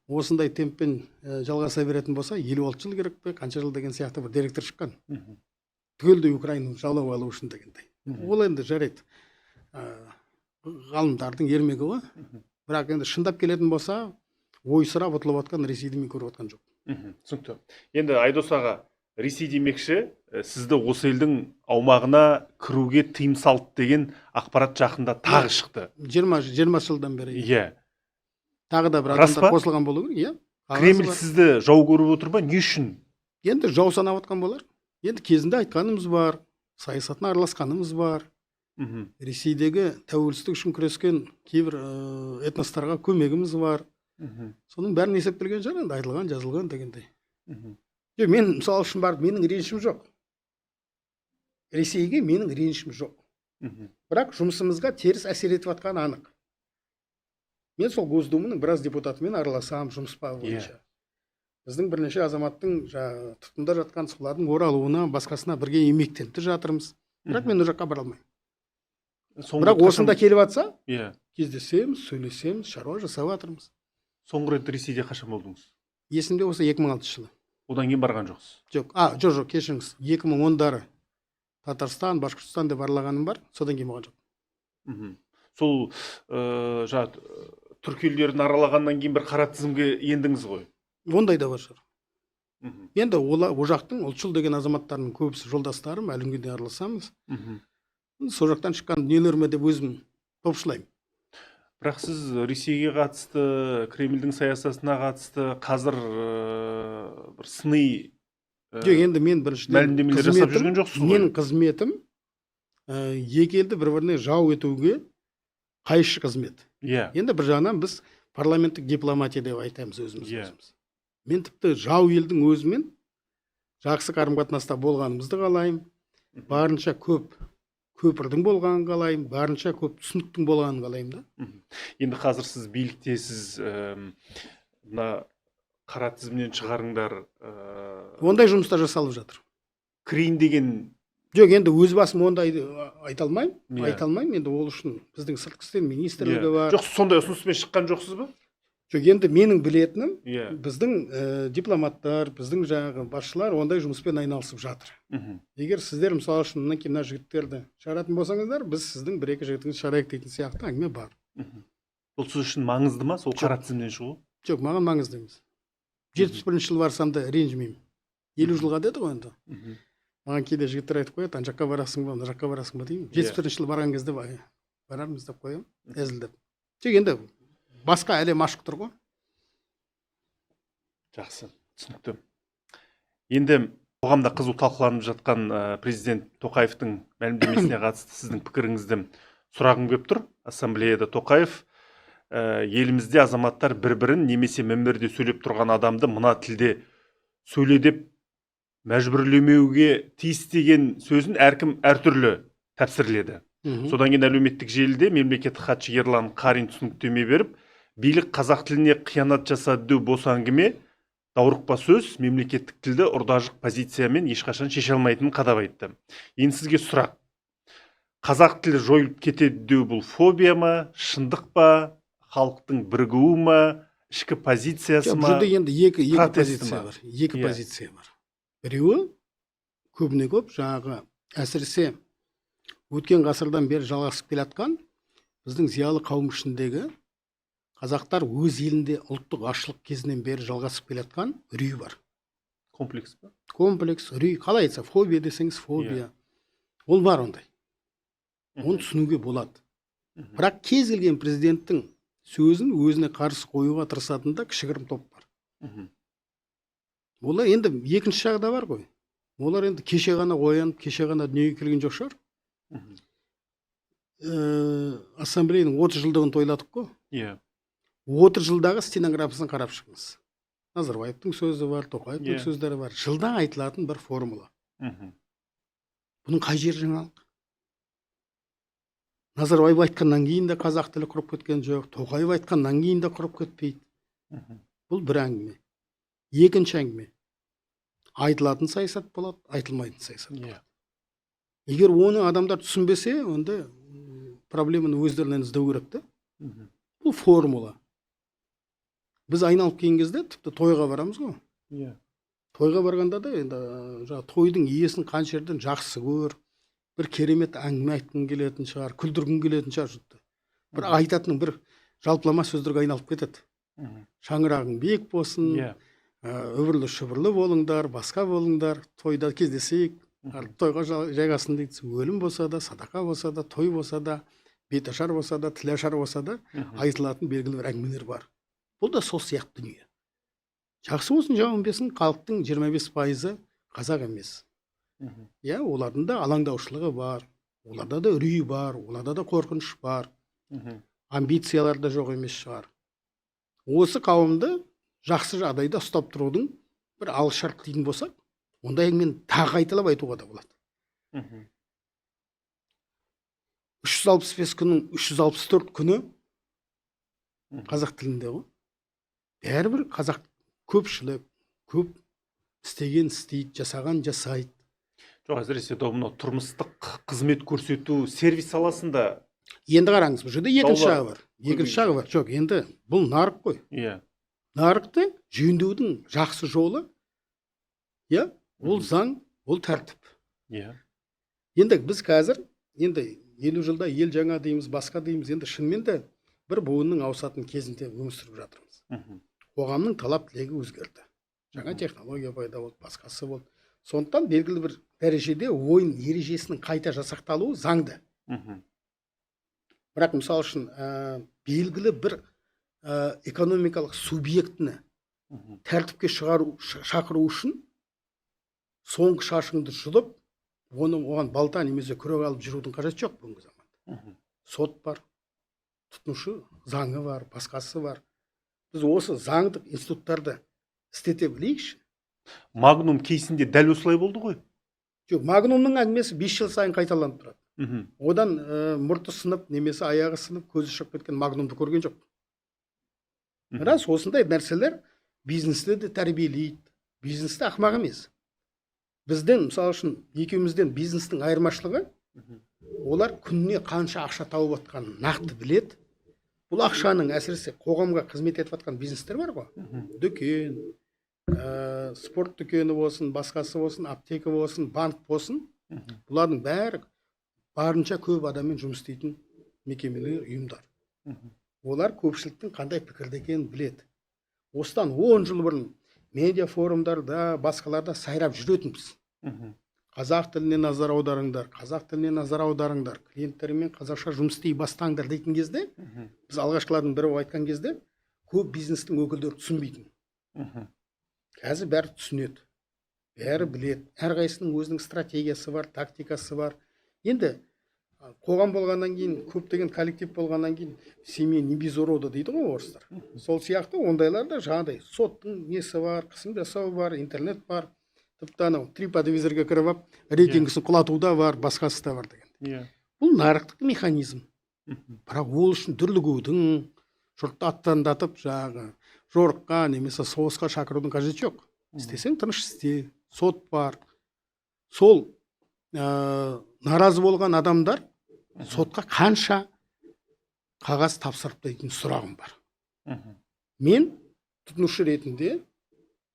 A: Осындай темппен жалғаса беретін болса, 56 жыл керек пе, қанша жыл деген сияқты бір деректер шыққан. Түгелдей Украинаны жаулап алу үшін дегендей. Ол енді жарайды. Ғалымдардың ермегі ғой. Бірақ енді шындап келетін болса, ойсырап ұтылып жатқан Ресейді мен көріп жатқан жоқ.
B: Түсінікті. Енді Айдос аға, Ресей демекші, сізді осы елдің аумағына кіруге тыйым салды деген ақпарат жақында тағы шықты.
A: 20 жылдан бері. Тағы да бір адамдар қосылған болу керек,
B: Кремль сізді жау көріп отыр ба? Не үшін?
A: Енді жау санап отқан болар. Енді кезінде айтқанымыз бар. саясатына араласқанымыз бар. Ресейдегі тәуелсіздік үшін күрескен кейбір этностарға көмегіміз бар. Соның бәрін есептелген шығар, енді айтылған, жазылған дегендей. Мен мысалы үшін барып, менің ренішім жоқ. Ресейге менің ренішім жоқ. Бірақ жұмысымызға теріс әсер етіп жатқаны анық. Мен сол Госдуманың біраз депутатымен араласам жұмыс бойынша. Біздің бірнеше азаматтың тұтқында жатқан солардың оралуына, басқасына бірге еңбектеніп жатырмыз. Бірақ мен ол жаққа бара алмаймын. Бірақ осында келіп жатса, кездесеміз, сөйлесеміз, шаруа жасап жатырмыз.
B: Соңғы рет Ресейде қашан болдыңыз?
A: Есімде осы 2006 жылы.
B: Одан кейін барған жоқсыз?
A: Жоқ, кешіріңіз. 2010-дары Татарстан, Башқұртстан деп аралағаным бар, содан кейін болған жоқ.
B: Сол түркі елдерін аралағаннан кейін бір қара тізімге ендіңіз ғой?
A: Ондай да бар шығар. Енді ол жақтың ұлтшыл деген азаматтарының көбісі жолдастарым, әлі күнге дейін араласамыз. Сол жақтан шыққан дүниелеріме деп өзім топшылаймын.
B: Бірақ сіз Ресейге қатысты, Кремльдің саясатына қатысты қазір бір сыни
A: енді мен
B: мәлімдемелер жасап жүрген жоқсыз ғой?
A: Менің қызметім екі елді бір-біріне жау етуге қайшы қызмет. Енді бір жағынан біз парламенттік дипломатия деп айтамыз өзіміз. Мен тіпті жау елдің өзімен жақсы қарым-қатынаста болғанымызды қалаймын. Барынша көп көпірдің болғанын қалаймын, барынша көп түсініктің болғанын қалаймын да.
B: Енді қазір сіз биліктесіз, мына қара тізімнен шығарыңдар.
A: Ондай жұмыстар жасалып жатыр.
B: Кірейін деген...
A: Жоқ, енді өз басым ондай айта алмаймын. Енді ол үшін біздің сыртқы істер министрлігі бар.
B: Жоқ, сондай ұсыныспен шыққан жоқсыз ба?
A: Жоқ, енді менің білетінім, біздің дипломаттар, біздің жаңағы басшылар ондай жұмыспен айналысып жатыр. Егер сіздер мысалы үшін мына жігіттерді шығаратын болсаңыздар, біз сіздің бір-екі жігітіңізді шығарайық дейтін сияқты әңгіме бар.
B: Бұл сіз үшін маңызды ма, сол қара тізімнен шығу?
A: Жоқ, маған маңызды емес. 71 жыл барсам да ренжімеймін. 50 жылға деді ғой енді. Маған кейде жігіттер айтып қояды, ана жаққа барасың ба, ана жаққа барасың ба деймін. 71 жыл барған кезде барармыз деп қоямын, әзілдеп. Тек енді басқа әлем ашық тұр ғой.
B: Жақсы, түсінікті. Енді қоғамда қызу талқыланып жатқан президент Тоқаевтың мәлімдемесіне қатысты сіздің пікіріңізді сұрағым келіп тұр. Ассамблеяда Тоқаев елімізде азаматтар бір-бірін немесе мінберде сөйлеп тұрған адамды мына тілде сөйле деп мәжбүрлемеуге тиіс деген сөзін әркім әртүрлі тәпсірледі. Содан кейін әлеуметтік желіде мемлекеттік хатшы Ерлан Қарин түсініктеме беріп, билік қазақ тіліне қиянат жасады деу бос әңгіме, даурықпа сөз, мемлекеттік тілді ұрдажық позициямен ешқашан шеше алмайтынын қадап айтты. Енді сізге сұрақ. Қазақ тілі жойылып кетеді деу бұл фобия ма, шындық па, халықтың бірігуі ма, ішкі позициясы ма?
A: Бұл енді екі позиция бар. Біреуі көбіне көп жаңағы әсіресе өткен ғасырдан бері жалғасып келе жатқан біздің зиялы қауым ішіндегі қазақтар өз елінде ұлттық азшылық кезінен бері жалғасып келе жатқан үрей бар.
B: Комплекс па?
A: Комплекс, үрей, қалай айтса, фобия десеңіз фобия. Ол бар ондай. Оны түсінуге болады. Бірақ кез келген президенттің сөзін өзіне қарсы қоюға тырысатында кішігірім топ бар. Олар енді екінші жағы да бар ғой. Олар енді кеше ғана оянып, кеше ғана дүниеге келген жоқ шығар. Ассамблеяның 30 жылдығын тойладық қой. 30 жылдағы стенограммасын қарап шығыңыз. Назарбаевтың сөзі бар, Тоқаевтың сөздері бар. Жылда айтылатын бір формула. Бұның қай жері жаңалық? Назарбаев айтқаннан кейін де қазақ тілі құрып кеткен жоқ, Тоқаев айтқаннан кейін де құрып кетпейді. Бұл бір әңгіме. Екінші әңгіме. Айтылатын саясат болады, айтылмайтын саясат болады. Егер оны адамдар түсінбесе, онда проблеманы өздерінен іздеу керек те. Бұл формула. Біз айналып келген кезде тіпті тойға барамыз ғой. Тойға барғанда да енді тойдың иесін қанша жерден жақсы көр, бір керемет әңгіме айтқың келетін шығар, күлдіргің келетін шығар жұртты. Бір айтатының бір жалпылама сөздерге айналып кетеді. Шаңырағың биік болсын, өбірлі шүбірлі болыңдар, басқа болыңдар, тойда кездесейік, тойға жайғасын дейді. Өлім болса да, садақа болса да, той болса да, беташар болса да, тілашар болса да, айтылатын белгілі бір әңгімелер бар. Бұл да сол сияқты дүние. Жақсы болсын, жаман болсын, халықтың 25% қазақ емес. иә, олардың да алаңдаушылығы бар, оларда да үрей бар, оларда да қорқыныш бар, амбициялар да жоқ емес шығар. Осы қауымды жақсы жағдайда ұстап тұрудың бір алғышарт дейтін болсақ, онда әңгімені тағы қайталап айтуға да болады. 365 күннің 364 күні қазақ тілінде ғой. Бәрібір қазақ көпшілік, көп істейді, жасаған жасайды.
B: Жоқ, әсіресе мынау тұрмыстық қызмет көрсету сервис саласында
A: Енді қараңыз, бұл жерде екінші
B: Даулар
A: жағы бар. Екінші жағы бар. Жоқ, енді бұл нарық қой.
B: иә
A: Нарықты жөндеудің жақсы жолы, иә, ол заң, ол тәртіп.
B: иә
A: Енді біз қазір, енді 50 жылда ел жаңа дейміз, басқа дейміз, енді шынымен де бір буынның ауысатын кезінде өмір сүріп жатырмыз. Қоғамның талап тілегі өзгерді. Жаңа технология пайда болды, басқасы болды. Сондықтан белгілі бір дәрежеде ойын ережесінің қайта жасақталуы заңды. Бірақ мысалы үшін белгілі бір экономикалық субъектіні тәртіпке шақыру үшін соңғы шашыңды жұлып, оған балта немесе күрек алып жүрудің қажеті жоқ бүгінгі заманда. Сот бар, тұтынушы заңы бар, басқасы бар. Біз осы заңдық институттарды істете білейікші.
B: Магнум кейсінде дәл осылай болды ғой.
A: Жоқ, Магнумның әңгімесі 5 жыл сайын қайталанып тұрады. Одан мұрты сынып, немесе аяғы сынып, көзі шығып кеткен Магнумды көрген жоқ. Рас, осындай нәрселер бизнесті де тәрбиелейді. Бизнесті ақымақ емес. Бізден, мысалы үшін, екеумізден бизнестің айырмашылығы, олар күніне қанша ақша тауып жатқанын нақты біледі. Бұл ақшаның әсіресе қоғамға қызмет етіп жатқан бизнестер бар ғой. Дүкен, спорт дүкені болсын, басқасы болсын, аптека болсын, банк болсын, бұлардың бәрі барынша көп адаммен жұмыс істейтін мекемелер, ұйымдар. Олар көпшіліктің қандай пікірде екенін біледі. Осыдан 10 жыл бұрын медиа форумдарда, басқаларда сайрап жүретінбіз. Қазақ тіліне назар аударыңдар, қазақ тіліне назар аударыңдар, клиенттермен қазақша жұмыс істей бастаңдар дейтін кезде, біз алғашқылардың бірі айтқан кезде, көп бизнестің өкілдері түсінбейтін. Қазір бәрі түсінеді, бәрі біледі, әрқайсының өзінің стратегиясы бар, тактикасы бар. Енді қоғам болғаннан кейін, көптеген коллектив болғаннан кейін, семья не без урода дейді ғой орыстар. Сол сияқты ондайларда жаңағыдай соттың несі бар, қысым жасау бар, интернет бар, тіпті анау TripAdvisor'ға кіріп алып, рейтингісін құлатуда бар, басқасы да бар деген. Бұл нарықтық механизм. Бірақ ол үшін дүрлігудің, жұртты аттандатып, жаңағы жорыққа немесе соғысқа шақырудың қажеті жоқ. Істесең тыныш істе, сот бар. Сол наразы болған адамдар сотқа қанша қағаз тапсырып дейтін сұрағым бар. Мен тұтынушы ретінде,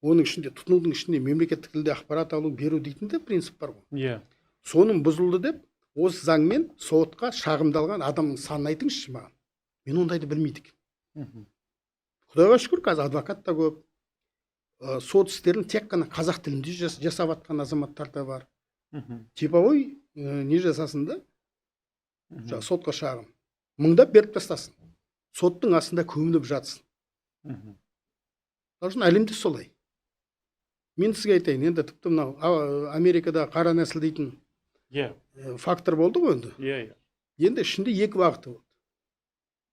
A: оның ішінде, тұтынудың ішінде мемлекеттік тілде ақпарат алу, беру дейтін де принцип бар ғой. Соның бұзылды деп, осы заңмен сотқа шағымдалған адамның санын айтыңызшы маған. Мен ондайды білмейді екен. Құдайға шүкір, қазір адвокат та көп. Сот істерін тек қана қазақ тілінде жасап жатқан азаматтар да бар. Типовой не жасасын да, сотқа шағым. Мыңдап беріп тастасын. Соттың астында көміліп жатсын. Әлемде солай. Мен сізге айтайын, енді тіпті мынау Америкада қара нәсіл дейтін фактор болды ғой енді. Енді ішінде екі бағыты болды.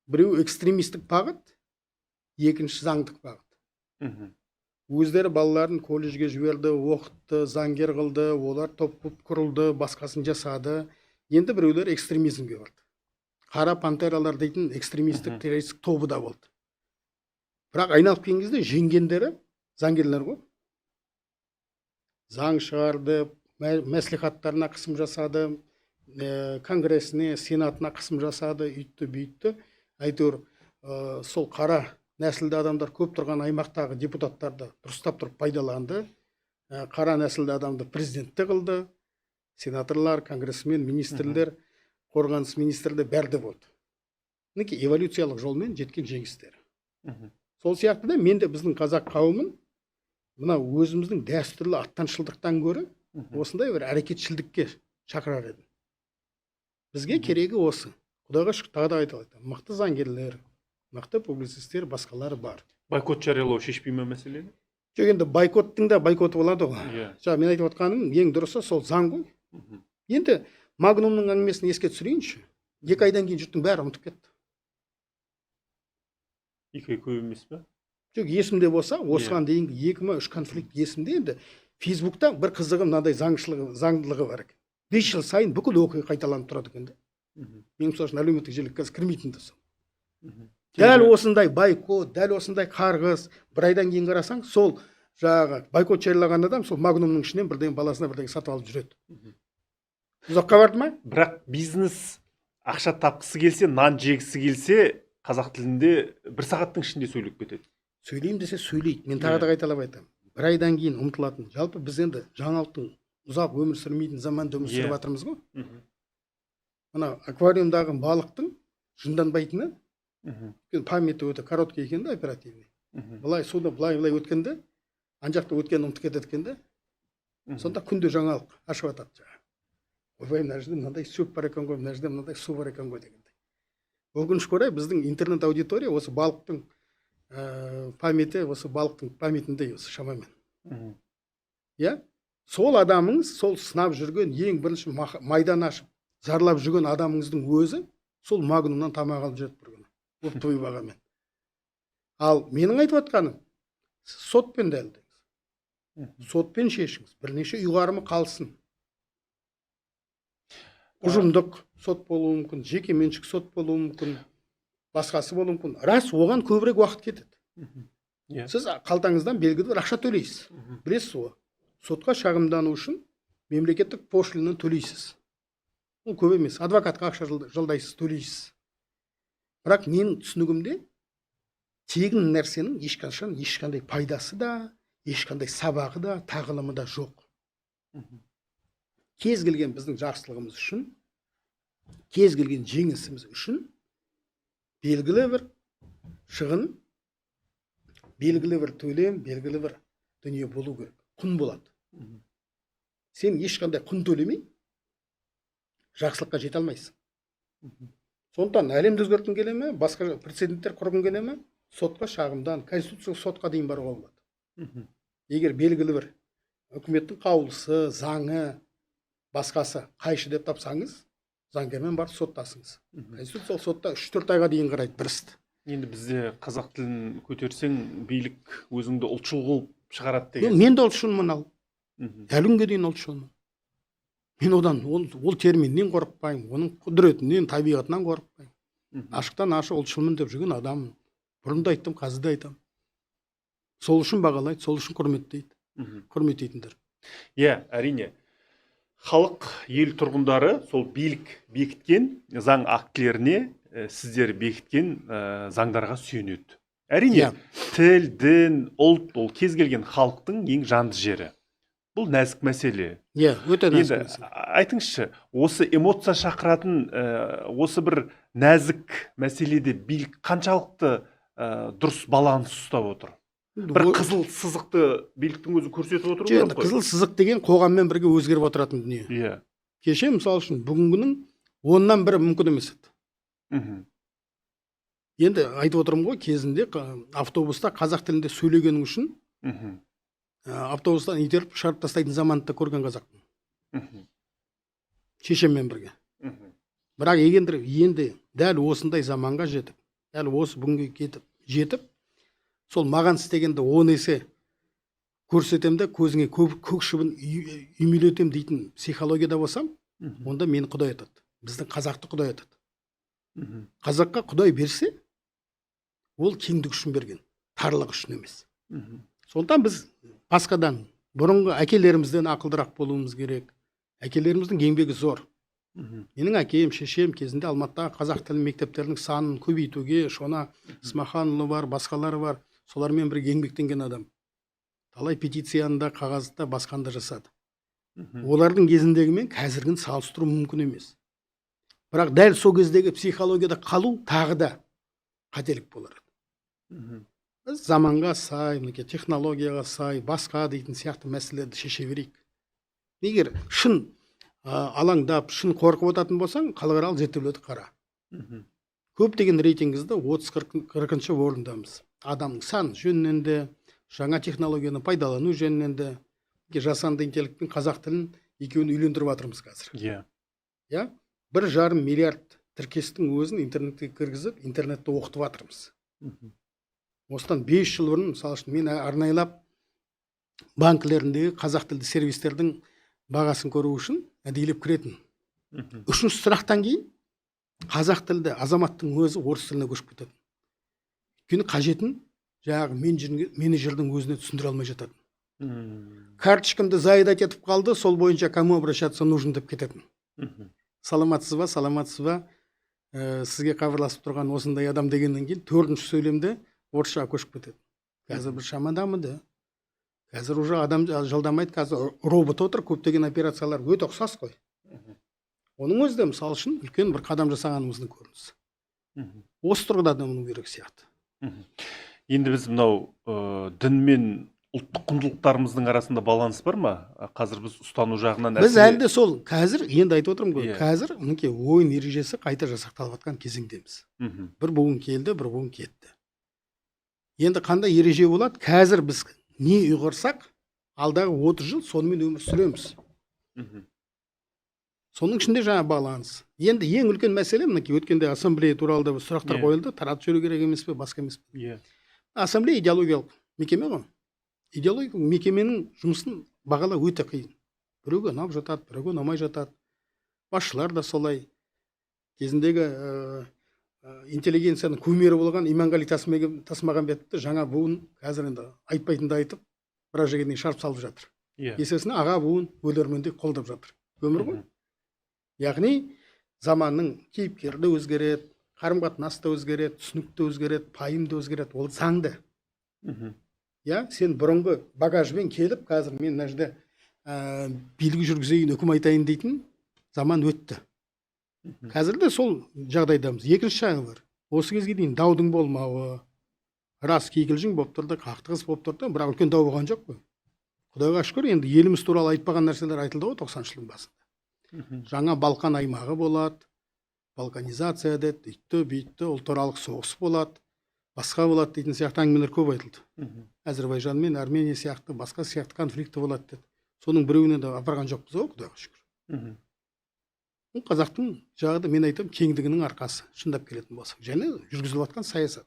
A: Біреу экстремистік бағыт, екінші заңдық бағыт. Өздері балаларын колледжге жіберді, оқытты, заңгер қылды, олар топ құрылды, басқасын жасады. Енді біреулер экстремизмге барды. Қара пантералар дейтін экстремистік террористік тобы да болды. Бірақ айналып келген кезде жеңгендері заңгерлер ғой. Заң шығарды, мәслихаттарына қысым жасады, конгрессіне, сенатына қысым жасады, үйтті, бүйтті. Әйтеуір, сол қара нәсілді адамдар көп тұрған аймақтағы депутаттарды дұрыстап тұрып пайдаланды. Қара нәсілді адамды президентті қылды. Сенаторлар, конгрессмен, министрлер, қорғаныс министрлер бәрі болды. Мінекей эволюциялық жолмен жеткен жеңістер. Сол сияқты да мен де біздің қазақ қауымын мына өзіміздің дәстүрлі аттаншылдықтан гөрі осындай бір әрекетшілдікке шақырар едім. Бізге керегі осы. Құдайға шүкір, тағы да айталады. Мықты заңгерлер, мықты публицистер, басқалары бар.
B: Бойкот жариялау шешпей ме мәселені?
A: жоқ енді бойкоттың да бойкоты болады ғой.
B: Иә.
A: Жаңа мен айтып отқаным ең дұрысы сол заң ғой. Енді Магнумның әңгімесін еске түсірейінші. 2 айдан кейін жұрттың бәрі ұмытып кетті.
B: 2 ай көп емес пе?
A: Жоқ, есімде болса, осыған дейінгі 2 ме 3 конфликт есімде. Енді Фейсбукта бір қызығы мынадай заңдылығы бар екен. 5 жыл сайын бүкіл оқиға қайталанып тұрады екен. Мен мысалы үшін әлеуметтік желіге қазір кірмейтін де сол. Дәл осындай бойкот, дәл осындай қарғыс, бір айдан кейін қарасаң, сол жаңағы бойкот жариялаған адам сол Магнумның ішінен бірден баласына бірден сатып алып жүреді. Ұзаққа барды ма?
B: Бірақ бизнес ақша тапқысы келсе, нан жегісі келсе, қазақ тілінде 1 сағаттың ішінде сөйлеп кетеді.
A: Сөйлеймін десе сөйлейді. Мен тағы да қайталап айтамын. Бір айдан кейін ұмытылатын. Жалпы біз енді жаңалықтың ұзақ өмір сүрмейтін заманда өмір сүріп жатырмыз ғой. Мына аквариумдағы балықтың жынданбайтыны, памяті өте короткий екен де, оперативный. Былай суда былай өткенде, ан жақта өткен ұмытып кетеді екен де. Сонда күнде жаңалық ашып жатады жаңағы. Ойбай, мына жерде мынандай шөп бар екен ғой, мына жерде мынандай су бар екен ғой дегендей. Өкінішке орай біздің интернет аудитория осы балықтың памяті, осы балықтың памятінде осы шамамен. Иә? Сол адамыңыз, сол сынап жүрген, ең бірінші майдан ашып, зарлап жүрген адамыңыздың өзі сол Магнумнан тамақ алып жүреді бір күні. Оптовый бағамен. Ал менің айтып отқаным, сотпен дәлелдеңіз. Сотпен шешіңіз. Бірнеше ұйғарымы қалсын. Ұжымдық сот болуы мүмкін, жеке меншік сот болуы мүмкін, басқасы болуы мүмкін. Рас, оған көбірек уақыт кетеді. Сіз қалтаңыздан белгілі бір ақша төлейсіз. Білесіз ғой. Сотқа шағымдану үшін мемлекеттік пошлинаны төлейсіз. Ол көп емес. Адвокатқа ақша жалдайсыз, төлейсіз. Бірақ менің түсінігімде тегін нәрсенің ешқандай пайдасы да, ешқандай сабағы да, тағылымы да жоқ. Кез келген біздің жақсылығымыз үшін, кез келген жеңісіміз үшін белгілі бір шығын, белгілі бір төлем, белгілі бір дүние болу керек. Құн болады. Сен ешқандай құн төлемей жақсылыққа жете алмайсың. Сондықтан әлемді өзгерткің келе ме, басқа прецеденттер құрғың келе ме, сотқа шағымдан, конституциялық сотқа дейін баруға болады. Егер белгілі бір үкіметтің қаулысы, заңы, басқасы қайшы деп тапсаңыз, заңгермен барып соттасыңыз. Конституциялық сотта 3-4 айға дейін қарайды бір істі.
B: Енді бізде қазақ тілін көтерсең, билік өзіңді ұлтшыл қылып шығарады деген.
A: Мен де ұлтшылмын ал. Әлі күнге дейін ұлтшылмын. Мен одан ол терминнен қорықпаймын, оның құдіретінен, табиғатынан қорықпаймын. Ашықтан ашық ұлтшылмын деп жүрген адаммын. Бұрын да айттым, қазір да айтамын. Сол үшін бағалайды, сол үшін құрметтейтіндер.
B: Иә, әрине. Халық, ел тұрғындары сол билік бекіткен заң актілеріне сіздер бекіткен заңдарға сүйенеді. Әрине, тіл, дін, ұлт, ол кез келген халықтың ең жанды жері. Бұл нәзік мәселе.
A: Иә, өте нәзік мәселе.
B: Айтыңызшы, осы эмоция шақыратын осы бір нәзік мәселеде билік қаншалықты дұрыс баланс ұстап отыр? Бір қызыл сызықты биліктің өзі көрсетіп отыр ғой.
A: Қызыл сызық деген қоғаммен бірге өзгеріп отыратын дүние.
B: Иә.
A: Кеше мысалы үшін бүгінгінің 10-нан 1 мүмкін емес еді. Енді айтып отырмын ғой, кезінде автобуста қазақ тілінде сөйлегенің үшін автобустан итеріп шығарып тастайтын заманды да көрген қазақпын. Шешеммен бірге. Бірақ енді дәл осындай заманға жетіп, дәл осы бүгінге жетіп, сол маған істегенді 10 есе көрсетем де көзіңе көк шыбын үймелетем дейтін психологияда болсам, онда мені Құдай атады. Біздің қазақты Құдай атады. Қазаққа Құдай берсе, ол кеңдік үшін берген, тарлық үшін емес. Сондықтан біз басқадан, бұрынғы әкелерімізден ақылдырақ болуымыз керек. Әкелеріміздің еңбегі зор. Менің әкем, шешем кезінде Алматыдағы қазақ тілі мектептерінің санын көбейтуге, Шона Исмаханұлы бар, басқалары бар. Солармен бірге еңбектенген адам. Талай петицияны да, қағазда басқанда жасады. Олардың кезіндегімен қазіргін салыстыру мүмкін емес. Бірақ дәл сол кездегі психологияда қалу тағы да қателік болар. Біз заманға сай, технологияға сай, басқа дейтін сияқты мәселелерді шеше берейік. Егер шын алаңдап, шын қорқып отатын болсаң, халықаралық зерттеулерді қара. Көптеген рейтингізді 30-40 орындамыз. Адамның сан жөнінен де, жаңа технологияны пайдалану жөнінен де жасанды интеллект пен қазақ тілін екеуін үйлендіріп жатырмыз қазір. Иә, 1,5 миллиард тіркестің өзін интернетке кіргізіп, интернетті оқытып жатырмыз. Осыдан 5 жыл бұрын, мысалы үшін, мен арнайлап банкілеріндегі қазақ тілді сервистердің бағасын көру үшін әдейілеп кіретін. 3-ші сұрақтан кейін қазақ тілді азаматтың өзі орыс тіліне көшіп кетеді. Өйткені қажетін жаңағы менеджердің өзіне түсіндіре алмай жатады. Карточкамды заедать етіп қалды, сол бойынша кому обращаться нужно деп кететін. Саламатсыз ба, сізге хабарласып тұрған осындай адам дегеннен кейін 4-ші сөйлемде орысшаға көшіп кетеді. Қазір бір шамадамыды. Қазір уже адам жалдамайды, қазір робот отыр, көптеген операциялар өте ұқсас қой. Оның өзі де мысалы үшін үлкен бір қадам жасағанымыздың көрінісі. Осы тұрғыда да мұның керек сияқты.
B: Енді біз мынау дін мен ұлттық құндылықтарымыздың арасында баланс бар ма? Қазір біз ұстану жағынан
A: біз әлде сол қазір енді айтып отырмын ғой, қазір мінекей ойын ережесі қайта жасақталып жатқан кезеңдеміз. Бір буын келді, бір буын кетті. Енді қандай ереже болады? Қазір біз не ұйғырсақ, алдағы 30 жыл сонымен өмір сүреміз. Соның ішінде жаңа баланс. Енді ең үлкен мәселе, мінекей өткенде ассамблея туралы да сұрақтар қойылды, таратып жүру керек емес пе, басқа емес пе? Ассамблея идеологиялық мекеме ғой. Идеологиялық мекеменің жұмысын бағалау өте қиын. Біреуге ұнап жатады, біреуге ұнамай жатады. Басшылар да солай. Кезіндегі интеллигенцияның кумирі болған Иманғали Тасмағамбетовті жаңа буын қазір енді айтпайтынды айтып, біраз жерге дейін шарп салып жатыр. Есесіне аға буын өлермендей қолдап жатыр. Өмір ғой. Яғни заманның кейіпкері де өзгереді, қарым-қатынас та өзгереді, түсінік те өзгереді, пайым да өзгереді. Ол заңды. Сен бұрынғы багажбен келіп, қазір мен мына жерде билік жүргізейін, үкім айтайын дейтін заман өтті. Қазір де сол жағдайдамыз. Екінші жағы бар. Осы кезге дейін даудың болмауы, рас кикілжің болып тұрды, қақтығыс болып тұрды, бірақ үлкен дау болған жоқ қой. Құдайға шүкір, енді еліміз туралы айтпаған нәрселер айтылды ғой 90 жылдың басында. Жаңа Балқан аймағы болады, балканизация деді, үйтті, бүйтті, ұлтаралық соғыс болады, басқа болады дейтін сияқты әңгімелер көп айтылды. Әзірбайжан мен Армения сияқты, басқа сияқты конфликті болады деді. Соның біреуіне де апарған жоқпыз ғой, Құдайға шүкір. Қазақтың жағы да мен айтамын, кеңдігінің арқасы, шындап келетін болсақ, және жүргізіліп жатқан саясат.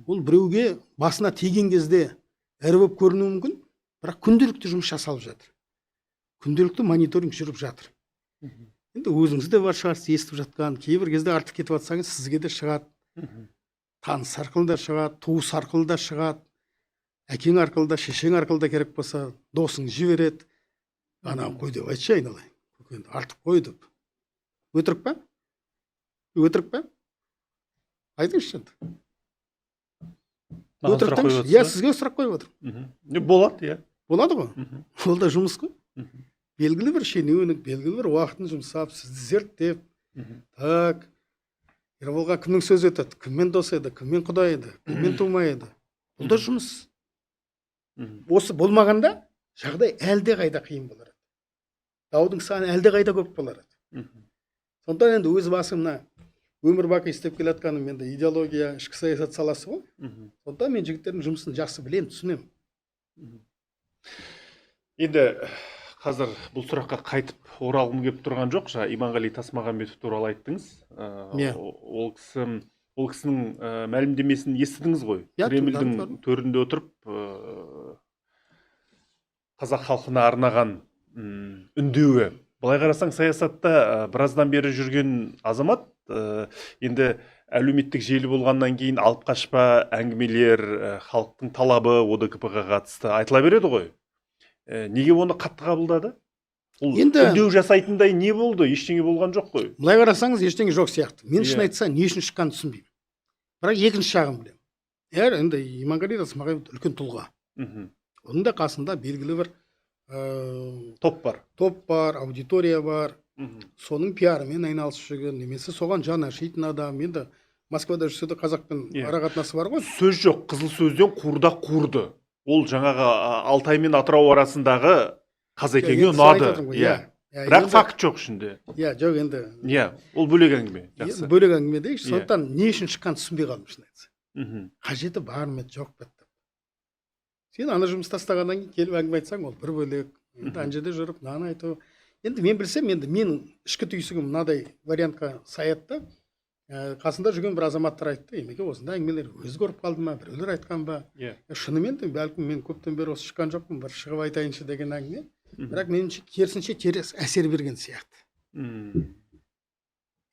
A: Ол біреуге басына тиген кезде ірі болып көрінуі мүмкін, бірақ күнделікті жұмыс жасалып жатыр. Күнделікті мониторинг жүріп жатыр. Енді өзіңіз де бар шығарсыз, естіп жатқан, кейбір кезде артық кетіп жатсаңыз, сізге де шығады. Таныс арқылы да шығады, туыс арқылы да шығады, әкең арқылы да, шешең арқылы да керек болса, досың жібереді. Ана қой деп айтшы айналайын. Артық қой деп. Өтірік па? Өтірік па? Айтыңызшы енді. Өтірік таңшы. Сізге сұрақ қойып отыр.
B: Болады, иә.
A: Болады ғой. Ол да жұмыс қой. Белгілі бір шенеунік, белгілі бір уақытын жұмсап, сізді зерттеп, так, Ерболға кімнің сөз өтеді, кіммен дос еді, кіммен құдай еді, кіммен тумай еді. Бұл да жұмыс. Осы болмағанда жағдай әлде қайда қиын болар еді. Даудың саны әлде қайда көп болар еді. Сондықтан енді өз басымна өмір бақи істеп келе жатқаным енді идеология, ішкі саясат саласы ғой. Сондықтан мен жігіттердің жұмысын жақсы білемін, түсінемін.
B: Енді қазір бұл сұраққа қайтып оралғым келіп тұрған жоқ. Иманғали Тасмағамбетов туралы айттыңыз. Ол кісінің мәлімдемесін естідіңіз ғой. Кремльдің төрінде отырып қазақ халқына арнаған үндеуі. Былай қарасаң, саясатта біраздан бері жүрген азамат, енді әлеуметтік желі болғаннан кейін алып қашпа әңгімелер, халықтың талабы ОДКБ-ға қатысты айтыла береді ғой. Неге оны қатты қабылдады? Үндеу жасайтындай не болды? Ештеңе болған жоқ қой.
A: Былай қарасаңыз, ештеңе жоқ сияқты. Мен шын айтса, не үшін шыққанын түсінбеймін. Бірақ екінші жағын білемін. Енді Иманғали Тасмағамбетов үлкен тұлға. Оның да қасында белгілі бір
B: топ
A: бар, аудитория бар. Соның пиарымен айналысып жүрген, немесе соған жан ашитын адам. Енді Москвада жүрсе де қазақпен арақатынасы бар ғой.
B: Сөз жоқ, қызыл сөзден қуырда қуырды. Ол жаңағы Алтай мен Атырау арасындағы Қазекеңе ұнады. Бірақ факт жоқ ішінде.
A: Жоқ енді.
B: Ол бөлек әңгіме.
A: Бөлек әңгіме дейікші. Сондықтан не үшін шыққанын түсінбей қалдым шын айтса. Қажеті бар ма, жоқ па? сен ана жұмыс тастағаннан кейін келіп әңгіме айтсаң ол бір бөлек. Енді ана жерде жүріп мынаны айту. Енді мен білсем, енді менің ішкі түйсігім мынадай вариантқа саяды да, қасында жүрген бір азаматтар айтты, емеке осындай әңгімелер өзі көріп қалды ма, біреулер айтқан ба? Шынымен де бәлкім мен көптен бері осы шыққан жоқпын, бір шығып айтайыншы деген әңгіме. Бірақ меніңше керісінше теріс әсер берген сияқты.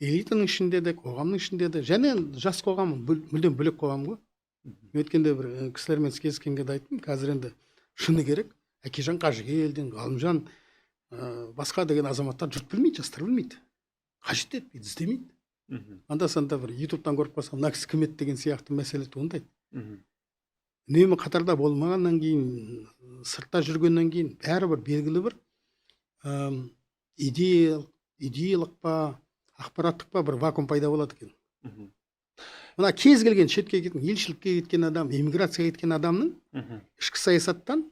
A: Элитаның ішінде де, қоғамның ішінде де, және жас қоғам мүлдем бөлек қоғам ғой. Өткенде бір кісілермен кездескенде де айттым, қазір енді шыны керек, Әкежан Қажыгелдин, Ғалымжан, басқа деген азаматтар жұрт білмейді, жастар білмейді. Қажет етпейді, іздемейді. Анда-санда бір ютубтан көріп қалсам, мына кісі кім еді деген сияқты мәселе туындайды. Үнемі қатарда болмағаннан кейін, сыртта жүргеннен кейін бәрібір белгілі бір идеялық па, ақпараттық па бір вакуум пайда болады екен. Мына кез келген шетке кеткен, елшілікке кеткен адам, эмиграцияға кеткен адамның ішкі саясаттан,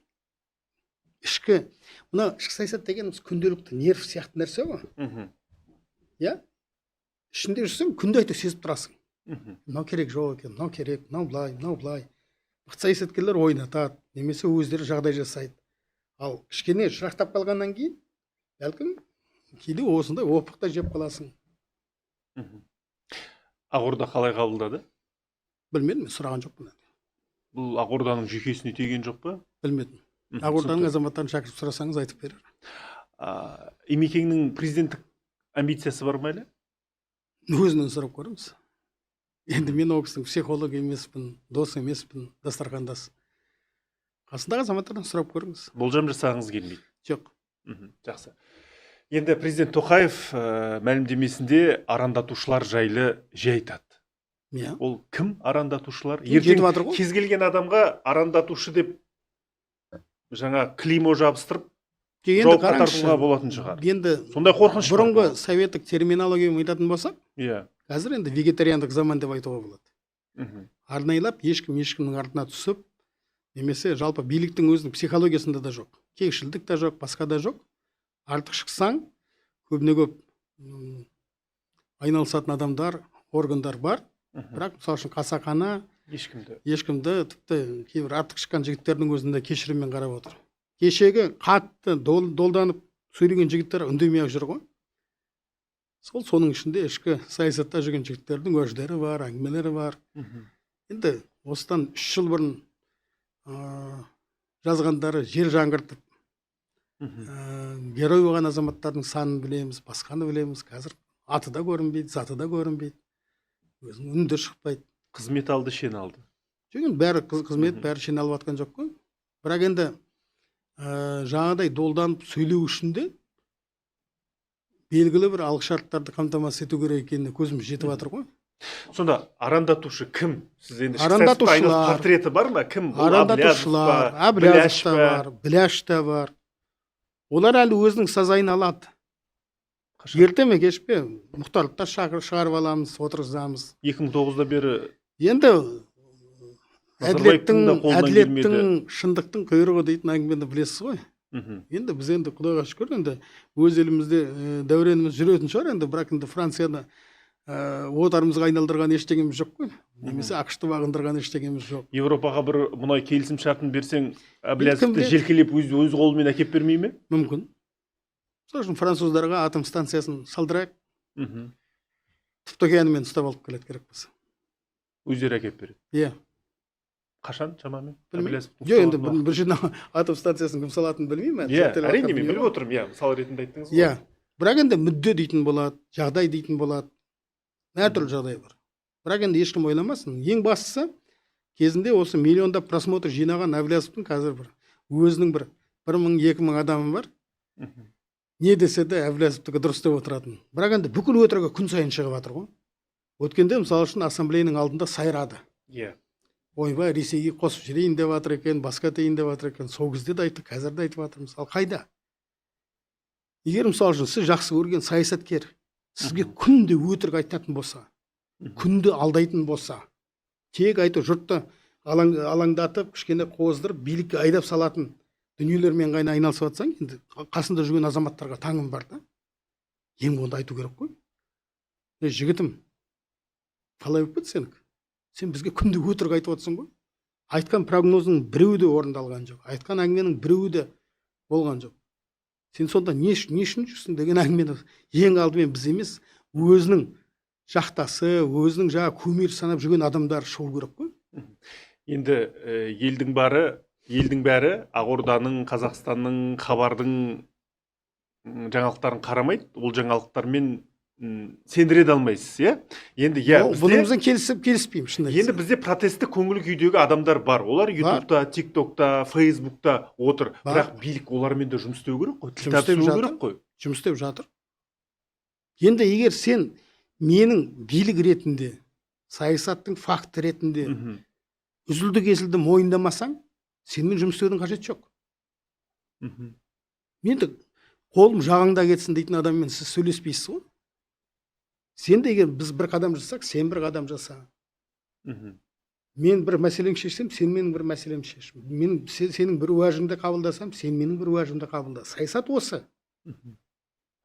A: мына ішкі саясат дегеніміз күнделікті нерв сияқты нәрсе ғой. Иә? Ішінде жүрсең, күнде айтып сезіп тұрасың. Мынау керек жоқ екен, мынау керек, мынау былай, мынау былай. Мықты саясаткерлер ойнатады, немесе өздері жағдай жасайды. Ал кішкене шырақтап қалғаннан кейін, бәлкім кейде осындай опықта жеп қаласың.
B: Ақорда қалай қабылдады?
A: Білмедім, мен сұраған жоқпын.
B: Бұл Ақорданың жүйкесіне тиген жоқ па?
A: Білмедім. Ақорданың азаматтарын шақырып сұрасаңыз айтып берер.
B: Емекеңнің президенттік амбициясы бар ма әлі?
A: Өзінен сұрап көреміз. Енді мен ол кісінің психолог емеспін, дос емеспін, дастархандас. Қасындағы азаматтардан сұрап көріңіз.
B: Болжам жасағыңыз келмейді?
A: Жоқ.
B: Жақсы. Енді президент Тоқаев мәлімдемесінде арандатушылар жайлы жай айтады. Ол кім арандатушылар? Ертең кез келген адамға арандатушы деп жаңа клеймо жабыстырып жауапқа тартуға болатын шығар.
A: Енді
B: сондай қорқыныш бар.
A: Бұрынғы советтік терминологиямен айтатын болсақ, қазір енді вегетариандық заман деп айтуға болады. Арнайлап ешкімнің артына түсіп, немесе жалпы биліктің өзінің психологиясында да жоқ. Кеңшілдік та жоқ, басқа да жоқ. Артық шықсаң, көбіне көп айналысатын адамдар, органдар бар. Бірақ мысалы үшін қасақана ешкімді тіпті кейбір артық шыққан жігіттердің өзінде кешіріммен қарап отыр. Кешегі қатты долданып сөйлеген жігіттер үндемей ақ жүр ғой. Соның ішінде ішкі саясатта жүрген жігіттердің уәждері бар, әңгімелері бар. Енді осыдан 3 жыл бұрын жазғандары жер жаңғыртып, герой болған азаматтардың санын білеміз, басқаны білеміз. Қазір аты да көрінбейді, заты да көрінбейді. Өзінің үнді шықпайды.
B: Қызмет алды, шен алды.
A: Жоқ, бәрі қызмет, бәрі шен алып атқан жоқ қой. Бірақ енді жаңадай долданып сөйлеу үшін де белгілі бір алғышарттарды қамтамасыз ету керек екеніне көзіміз жетіп жатыр ғой.
B: Сонда арандатушы кім? Сіз енді
A: арандатушылар,
B: портреті бар ма? Кім?
A: Арандатушылар, Әблязов та бар, Біляш та бар. Олар әлі өзінің сазайын алады. Ерте ме кеш пе мұхтарлықта шығарып аламыз, отырғызамыз.
B: 2009-да бері
A: енді әділеттің, шындықтың құйрығы дейтін әңгімені білесіз ғой. Енді біз енді құдайға шүкір, енді өз елімізде дәуреніміз жүретін шығар, енді бірақ енді Францияны отарымызға айналдырған ештеңеміз жоқ қой. Немесе ақш-ты бағындырған ештеңеміз жоқ.
B: Европаға бір мұнай келісім шартын берсең, Әблязовты желкелеп өз қолымен әкеп бермей ме?
A: Мүмкін. Сол үшін француздарға атом станциясын салдырайық. Түптөкенімен ұстап алып келеді керек болса.
B: Өздері әкеп береді.
A: Иә.
B: Қашан шамамен?
A: Жоқ, енді бір жерден атом станциясын кім салатынын білмеймін.
B: Әрине мен біліп отырмын, мысал ретінде айттыңыз ғой.
A: Бірақ енді мүдде дейтін болады, жағдай дейтін болады. Әртүрлі жағдай бар. Бірақ енді ешкім ойламасын. Ең бастысы, кезінде осы миллиондап просмотр жинаған Әблязовтың қазір өзінің 1000-2000 адамы бар. Не десе де Әблязовтікі дұрыс деп отыратын. Бірақ енді бүкіл өтірігі күн сайын шығып жатыр ғой. Өткенде мысалы үшін ассамблеяның алдында сайрады. Ойбай, Ресейге қосып жіберейін деп жатыр екен, басқа тейін деп жатыр екен. Сол кезде де айтты, қазір де айтып жатырмыз. Ал қайда? Егер мысалы үшін сіз жақсы көрген саясаткер сізге күнде өтірік айтатын болса, күнде алдайтын болса, тек айтып жұртты алаңдатып, кішкене қоздырып, билікке айдап салатын дүниелермен ғана айналысып жатсаң, енді қасында жүрген азаматтарға таңым бар да. Ең болғанда айту керек қой. Жігітім, қалай болып кетті сенікі? Сен бізге күнде өтірік айтып отырсың ғой. айтқан прогнозың біреуі де орындалған жоқ, айтқан әңгіменің біреуі де болған жоқ. Сен сонда не үшін жүрсің деген әңгімені ең алдымен біз емес, өзінің жақтасы, өзінің жаңа кумир санап жүрген адамдар шығу керек қой.
B: Енді елдің бәрі Ақорданың, Қазақстанның, Хабардың жаңалықтарын қарамайды. Ол жаңалықтармен сендіре де алмайсыз, иә? Енді
A: бұнымыздан келіспеймін, шынында.
B: Енді бізде протесттік көңіл күйдегі адамдар бар. Олар ютубта, тиктокта, фейсбукта отыр. Бірақ билік олармен де жұмыс істеу керек қой.
A: Жұмыс істеп жатыр. Енді егер сен менің билік ретінде, саясаттың факті ретінде үзілді кесілді мойындамасаң, сенімен жұмыс істеудің қажеті жоқ. Енді қолым жағаңда кетсін дейтін адаммен сіз сөйлеспейсіз ғой. Сен де егер біз бір қадам жасақ, сен бір қадам жаса. Мен бір мәселені шешсем, сен менің бір мәселемді шеш. Мен сенің бір уәжіңді қабылдасам, сен менің бір уәжімді қабылда. Саясат осы.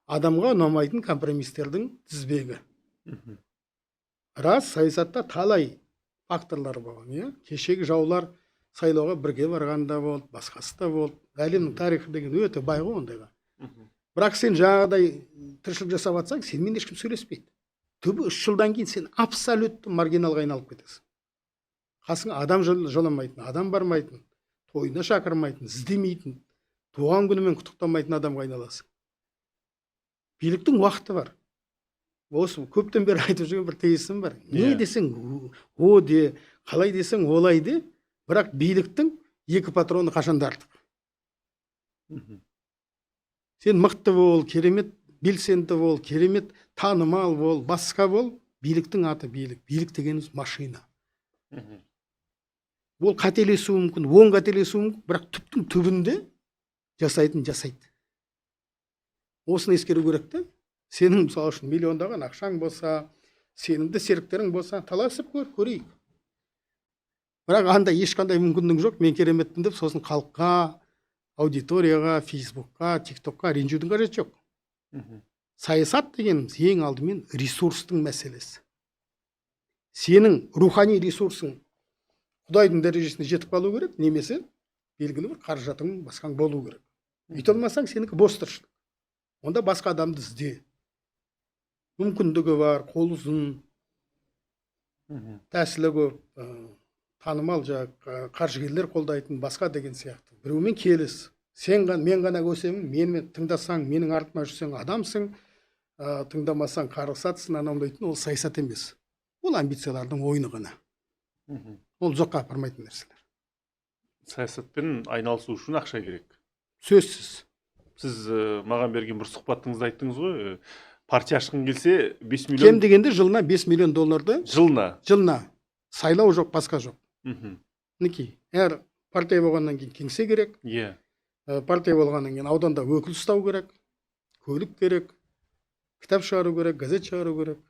A: Адамға ұнамайтын компромистердің тізбегі. Рас, саясатта талай факторлар болған, иә? Кешегі жаулар сайлауға бірге барғанда болды, басқасы да болды. Әлемнің тарихы деген өте бай ғой ондайға. Бірақ сен жаңағыдай тіршілік жасап жатсаң, сенімен ешкім сөйлеспейді. Түбі 3 жылдан кейін сен абсолютті маргиналға айналып кетесің. Қасыңа адам жоламайтын, адам бармайтын, тойына шақырмайтын, іздемейтін, туған күнімен құттықтамайтын адамға айналасың. Биліктің уақыты бар. Осы көптен бері айтып жүрген бір тезисім бар. Не десең о де, қалай десең олай де, бірақ биліктің 2 патроны қашанда артық. Сен мықты бол, керемет белсенді бол, керемет танымал бол, басқа бол, биліктің аты билік. Билік дегеніміз машина. Ол қателесуі мүмкін, оң қателесуі мүмкін, бірақ түптің түбінде жасайды. Осыны ескеру керек те. Сенің мысалы үшін миллиондаған ақшаң болса, сенімді серіктерің болса, таласып көрейік. Бірақ анда ешқандай мүмкіндік жоқ, мен кереметпін деп, сосын халыққа, аудиторияға, фейсбукқа, тиктокқа ренжудің қажеті жоқ. Саясат дегеніміз ең алдымен ресурстың мәселесі. Сенің рухани ресурсың Құдайдың дәрежесіне жетіп қалу керек, немесе белгілі бір қаражатың басқаң болу керек. Өйте алмасаң, сенікі бос тіршілік. Онда басқа адамды ізде. Мүмкіндігі бар, қол ұзын, тәсілі көп, танымал қаржыгерлер қолдайтын басқа деген сияқты. Біреумен келіс. Мен ғана көсемін, мені тыңдасаң, менің артыма жүрсең адамсың, тыңдамасаң қарғыс атсын, анамдайтын, ол саясат емес. Ол амбициялардың ойыны ғана. Ол жоққа апармайтын нәрселер.
B: Саясатпен айналысу үшін ақша керек.
A: Сөзсіз.
B: Сіз маған берген бір сұхбатыңызда айттыңыз ғой, партия ашқың келсе 5 миллион...
A: Кем дегенде жылына 5 миллион долларды... Жылына. Сайлау жоқ, басқа жоқ. Мінекей, әр партия болғаннан кейін кеңсе керек. Партия болғаннан кейін ауданда өкіл ұстау керек, көлік керек, кітап шығару керек, газет шығару керек,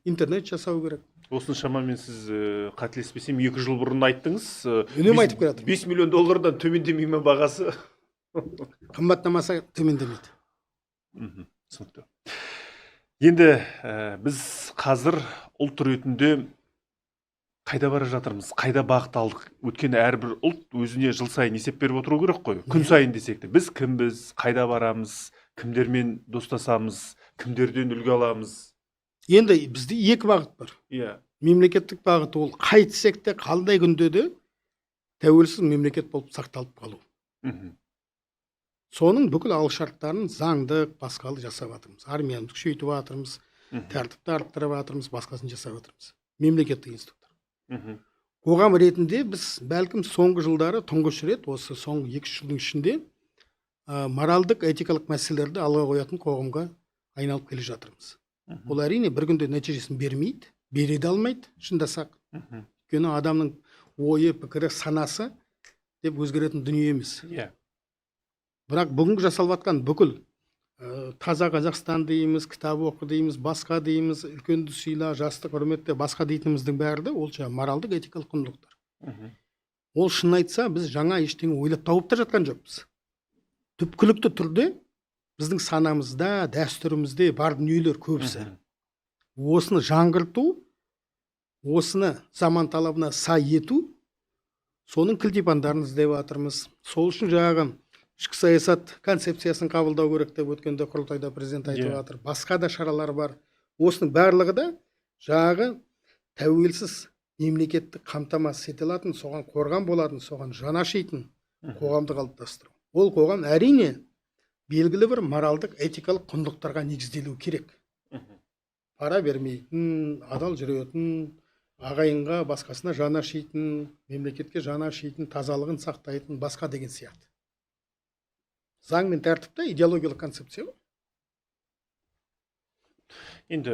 A: интернет жасау керек.
B: Осыншама мен сіз қателеспесем 2 жыл бұрын айттыңыз.
A: Үнемі айтып келе жатырмын.
B: 5 миллион доллардан төмендемей ме бағасы?
A: Қымбаттамаса төмендемейді.
B: Түсінікті. Енді біз қазір ұлт ретінде қайда бара жатырмыз, қайда бағыт алдық? Өйткені әрбір ұлт өзіне жыл сайын есеп беріп отыру керек қой. Күн сайын десек те. Біз кімбіз, қайда барамыз, кімдермен достасамыз, кімдерден үлгі аламыз?
A: Енді бізде 2 бағыт бар. Мемлекеттік бағыт ол қайтсек те, қалдай күнде де тәуелсіз мемлекет болып сақталып қалу. Соның бүкіл алғышарттарын заңдық, басқалы жасап жатырмыз. Армиямызды күшейтіп жатырмыз, тәртіпті арттырып жатырмыз, басқасын жасап жатырмыз. Мемлекеттік институттар. Қоғам ретінде біз бәлкім соңғы жылдары тұңғыш рет, осы соңғы 2 жылдың ішінде моральдық, этикалық мәселелерді алға қоятын қоғамға айналып келе жатырмыз. Ол әрине бір күнде нәтижесін бермейді, бере де алмайды, шындасақ. Өйткені адамның ойы, пікірі, санасы деп өзгеретін дүние емес. Бірақ бүгінгі жасалып жатқан бүкіл таза Қазақстан дейміз, кітап оқы дейміз, басқа дейміз, үлкенді сыйла, жасты құрметте, басқа дейтініміздің бәрі ол жаңа моральдық, этикалық құндылықтар. Ол шын айтса, біз жаңа ештеңе ойлап тауып та жатқан жоқпыз. Түпкілікті түрде біздің санамызда, дәстүрімізде бар дүниелер көбісі. Осыны жаңғырту, осыны заман талабына сай ету, соның кілтипандарын іздеп жатырмыз. Сол үшін жаңағы ішкі саясат концепциясын қабылдау керек деп өткенде құрылтайда президент айтып жатыр. Басқа да шаралар бар. Осының барлығы да жаңағы тәуелсіз мемлекетті қамтамасыз ете алатын, соған қорған болатын, соған жаны ашитын қоғамды қалыптастыру. Ол қоғам әрине белгілі бір моральдық, этикалық құндылықтарға негізделуі керек. Пара бермейтін, адал жүретін, ағайынға, басқасына жаны ашитын, мемлекетке жаны ашитын, тазалығын сақтайтын, басқа деген сияқты. Заң мен тәртіпте идеологиялық концепция ғой.
B: Енді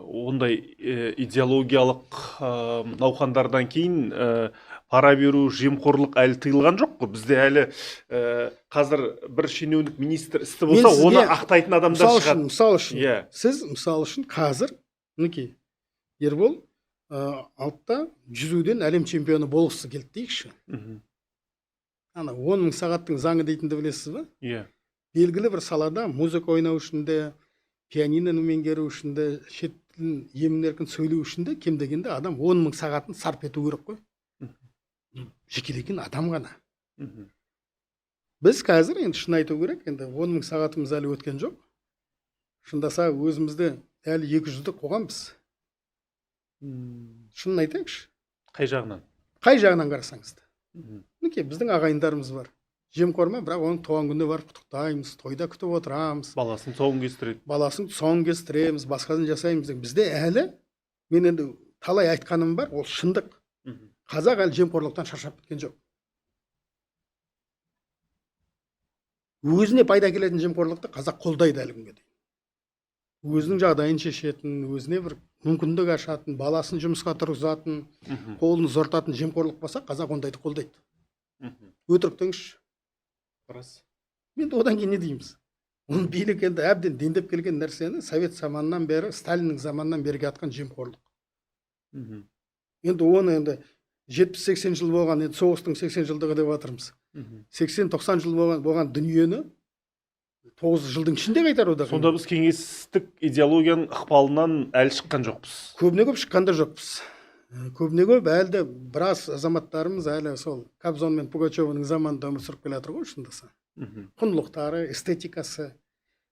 B: ондай идеологиялық науқандардан кейін пара беру, жемқорлық әлі тыйылған жоқ қой. Бізде әлі қазір бір шенеунік министр істі болса, оны ақтайтын адамдар шығады.
A: Мысал үшін, сіз мысал үшін қазір, мінекей, Ербол алтта жүзуден әлем чемпионы болғысы келді дейікші. Ана 10 000 сағаттың заңы дейтінді білесіз ба? Белгілі бір салада музыка ойнау үшін де, пианиноны меңгеру үшін де, шет тілін емін-еркін сөйлеу үшін де кем дегенде адам 10 000 сағатын сарп ету керек қой. Жекелеген адам ғана. Біз қазір енді шын айту керек, енді 10 000 сағатымыз әлі өткен жоқ. Шындаса өзімізді әлі 200-дік қоғамбыз. Шынын айтайықшы.
B: Қай жағынан?
A: Қай жағынан қарасаңыз да. Мінекей біздің ағайындарымыз бар. Жемқор ма, бірақ оның туған күніне барып құттықтаймыз, тойда күтіп отырамыз.
B: Баласын соңын кестіреді.
A: Баласын соңын кестіреміз, басқасын жасаймыз. Бізде әлі, мен енді талай айтқаным бар, ол шындық. Қазақ әлі жемқорлықтан шаршап кеткен жоқ. Өзіне пайда келетін жемқорлықты қазақ қолдайды әлі күнге дейін. Өзінің жағдайын шешетін, өзіне бір мүмкіндік ашатын, баласын жұмысқа тұрғызатын, қолын ұзартатын жемқорлық болса, қазақ ондайды қолдайды. Өтірік деңізші. Мен одан кейін не дейміз? Оның билік енді әбден дендеп келген нәрсені Совет заманынан бері, Сталиннің заманынан берге атқан жемқорлық. Енді оны енді 70-80 жыл болған, енді соғыстың 80 жылдығы деп жатырмыз. 80-90 жыл болған дүниені 9 жылдың ішінде қайтаруда.
B: Сонда біз кеңестік идеологияның ықпалынан әлі шыққан жоқпыз.
A: Көбіне көп шыққанда жоқпыз. Көбіне көп әлі біраз азаматтарымыз әлі сол Кобзон мен Пугачеваның заманында өмір сүріп келе жатыр ғой шындаса. Құндылықтары, эстетикасы.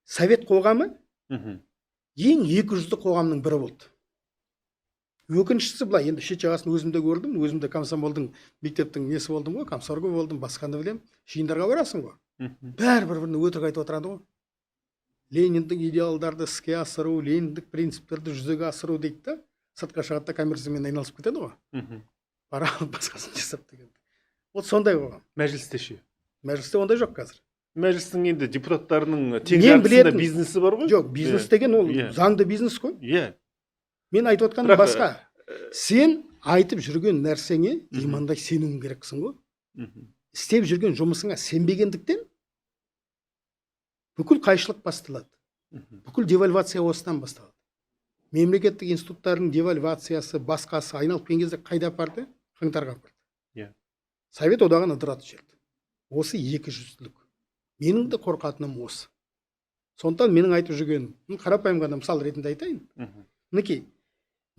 A: Совет қоғамы ең 200-ді қоғамның бірі болды. Өкіншісі былай, енді шет жағасын өзімде көрдім, өзімде комсомолдың мектептің несі болдым ғой, комсоргі болдым, басқаны білем, жиындарға барасың ғой. Бәрі бір-біріне өтірік айтып отырады ғой. Лениндік идеалдарды іске асыру, лениндік принциптерді жүзеге асыру дейді да, сыртқа шығады да коммерциямен айналысып кетеді ғой. Пара басқасын жасап деген. Вот сондай қоғам.
B: Мәжілісте ше?
A: Мәжілісте ондай жоқ қазір.
B: Мәжілістің енді депутаттарының тең жартысында бизнесі бар ғой?
A: Жоқ, бизнес деген ол заңды бизнес қой. Мен айтып отқаным басқа. Сен айтып жүрген нәрсеңе имандай сенуің керексің ғой. Істеп жүрген жұмысыңа сенбегендіктен бүкіл қайшылық басталады. Бүкіл девальвация осыдан басталады. Мемлекеттік институттардың девальвациясы, басқасы айналып келген кезде қайда апарды? Қаңтарға апарды. Совет одағын ыдыратып жіберді. Осы 200-лік. Менің де қорқатыным осы. Сондықтан менің айтып жүргенім, қарапайым ғана мысал ретінде айтайын. Мінекей,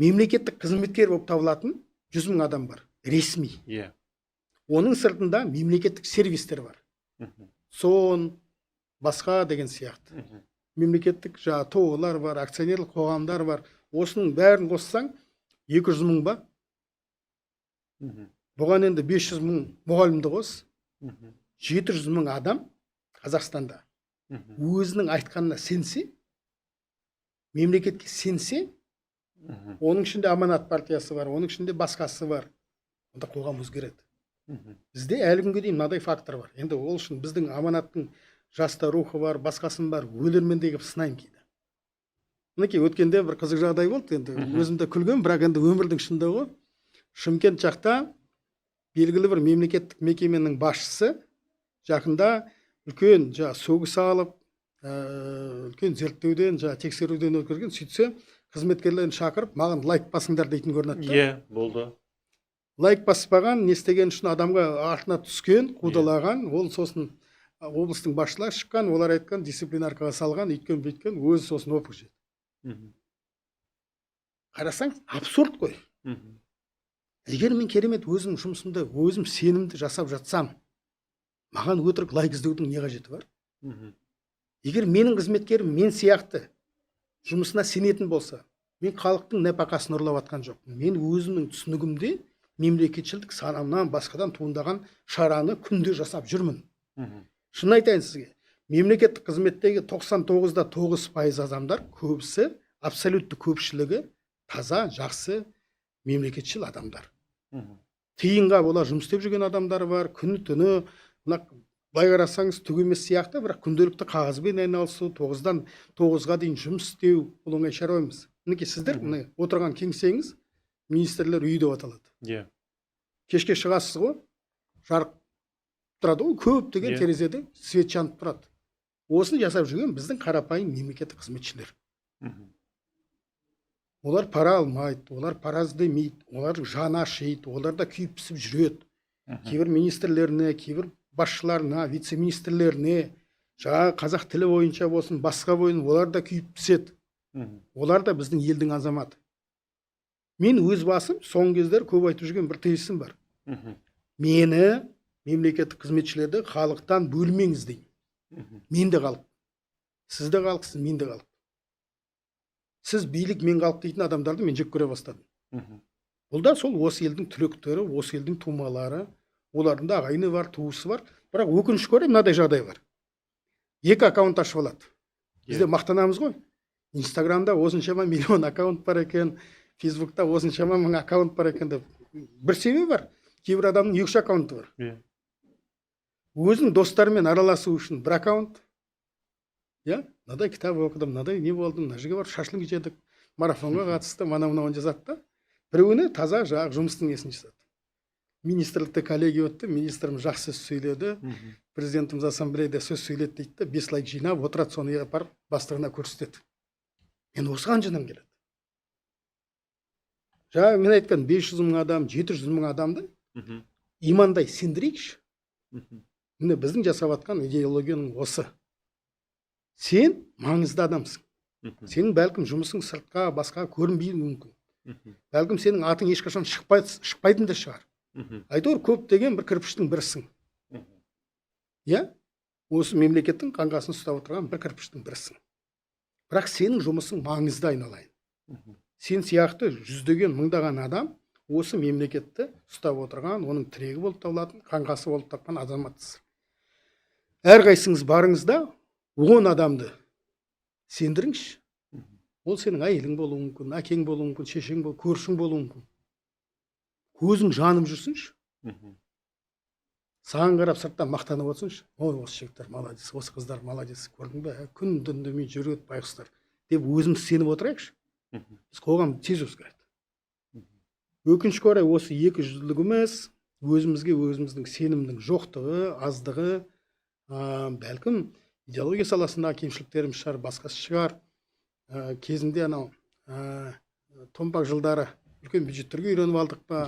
A: мемлекеттік қызметкер болып табылатын 100 000 адам бар, ресми. Оның сыртында мемлекеттік сервистер бар. Сон, басқа деген сияқты. Мемлекеттік тоғылар бар, акционерлік қоғамдар бар. Осының бәрін қоссаң 200 000 ба? Бұған енді 500 000 мұғалімді қос. 700 000 адам Қазақстанда өзінің айтқанына сенсе, мемлекетке сенсе, оның ішінде Аманат партиясы бар, оның ішінде басқасы бар. Онда қоғам өзгереді. Бізде әлі күнге дейін мынадай фактор бар. Енді ол үшін біздің Аманаттың жаста рухы бар, басқасын бар, өлермендегі сынайын кейде. Мінекей өткенде бір қызық жағдай болды, енді өзімде күлген, бірақ енді өмірдің шындығы. Шымкент жақта белгілі бір мемлекеттік мекеменің басшысы жақында үлкен сөгіс алып, үлкен зерттеуден, тексеруден өткерген, сөйтсе қызметкерлерін шақырып, маған лайк басыңдар дейтін көрінеді.
B: Болды.
A: Лайк баспаған, не істеген үшін адамға артына түскен, қудалаған, ол сосын облыстың басшылары шыққан, олар айтқан, дисциплинаркаға салған, өйткен бүйткен, өзі сосын опық жеді. Қарасаң, абсурд қой. егер мен керемет өзім жұмысымды өзім сенімді жасап жатсам, маған өтірік лайк іздеудің не қажеті бар? Егер менің қызметкерім мен сияқты жұмысына сенетін болса, мен халықтың нәпақасын ұрлап жатқан жоқпын. Мен өзімнің түсінігімде мемлекетшілдік санамнан басқадан туындаған шараны күнде жасап жүрмін. Шын айтайын сізге, мемлекеттік қызметтегі 99.9% адамдар, көбісі, абсолютті көпшілігі таза, жақсы, мемлекетшіл адамдар. Тиынға олар жұмыс істеп жүрген адамдар бар, күні түні, мына былай қарасаңыз түк емес сияқты, бірақ күнделікті қағазбен айналысу, 9-дан 9-ға дейін жұмыс істеу, бұл оңай шаруа емес. Мінекей сіздер міне отырған кеңсеңіз министрлер үйі деп аталады.
B: Иә.
A: Кешке шығасыз ғой, жарық тұрады ғой, көптеген терезеде свет жанып тұрады. Осыны жасап жүрген біздің қарапайым мемлекеттік қызметшілер. Олар пара алмайды, олар пара іздемейді, олар жаны ашиды, олар да күйіп пісіп жүреді. Кейбір министрлеріне, кейбір басшыларына, вице-министрлеріне, жаңағы қазақ тілі бойынша болсын, басқа бойын, олар да күйіп піседі. Олар да біздің елдің азаматы. Мен өз басым соңғы кездер көп айтып жүрген бір тезисім бар. Мені, мемлекеттік қызметшілерді халықтан бөлмеңіз деймін. Мен де халық. Сіз де халықсыз, мен де халық. Сіз билік мен халық дейтін адамдарды мен жек көре бастадым. Бұл да сол осы елдің түлектері, осы елдің тумалары, олардың да ағайыны бар, туысы бар. Бірақ өкінішке орай мынадай жағдай бар. 2 аккаунт ашып алады. Бізде мақтанамыз ғой. Инстаграмда осыншама миллион аккаунт бар екен, Фейсбукта осыншама мың аккаунт бар екен деп. Бір себебі бар. Кейбір адамның 2 аккаунты бар. Өзінің достарымен араласу үшін бір аккаунт. Мынадай кітап оқыдым, мынадай не болды, мына жерге барып шашлык жедік, марафонға қатысты, мынау жазады да. Біреуіне таза жағы жұмыстың несін жасады. Министрлікте коллеги өтті, министрім жақсы сөз сөйледі, президентіміз ассамблеяда сөз сөйледі дейді, 5 лайк жинап отырады, соны апарып бастығына көрсетеді. Мен осыған жыным келеді. Жаңа мен айтқан 500 мың адам, 700 мың адамды имандай сендірейікші. Міне біздің жасап жатқан идеологияның осы. Сен маңызды адамсың. Сенің бәлкім жұмысың сыртқа, басқа көрінбеуі мүмкін. Бәлкім сенің атың ешқашан шықпайтын да шығар. Әйтеуір көп деген бір кірпіштің бірісің. Осы мемлекеттің қаңқасын ұстап отырған бір кірпіштің бірісің. Бірақ сенің жұмысың маңызды айналайын. Сен сияқты жүздеген мыңдаған адам осы мемлекетті ұстап отырған, оның тірегі болып табылатын, қаңқасы болып тапқан азаматсыз. Әрқайсыңыз барыңызда 10 адамды сендіріңізші. Ол сенің әйелің болуы мүмкін, әкең болуы мүмкін, шешең болуы, көршің болуы мүмкін. Көзің жанып жүрсінші. Саған қарап сырттан мақтанып отырсыншы. Ой, осы жігіттер молодец, осы қыздар молодец, көрдің бе, күн дүндемей жүреді байқұстар деп өзіміз сеніп отырайықшы. Біз қоғам тез өзгереді. Өкінішке орай осы екі жүзділігіміз өзімізге өзіміздің сенімнің жоқтығы, аздығы, бәлкім идеология саласындағы кемшіліктеріміз шығар, басқасы шығар. Кезінде анау томпақ жылдары үлкен бюджеттерге үйреніп алдық па?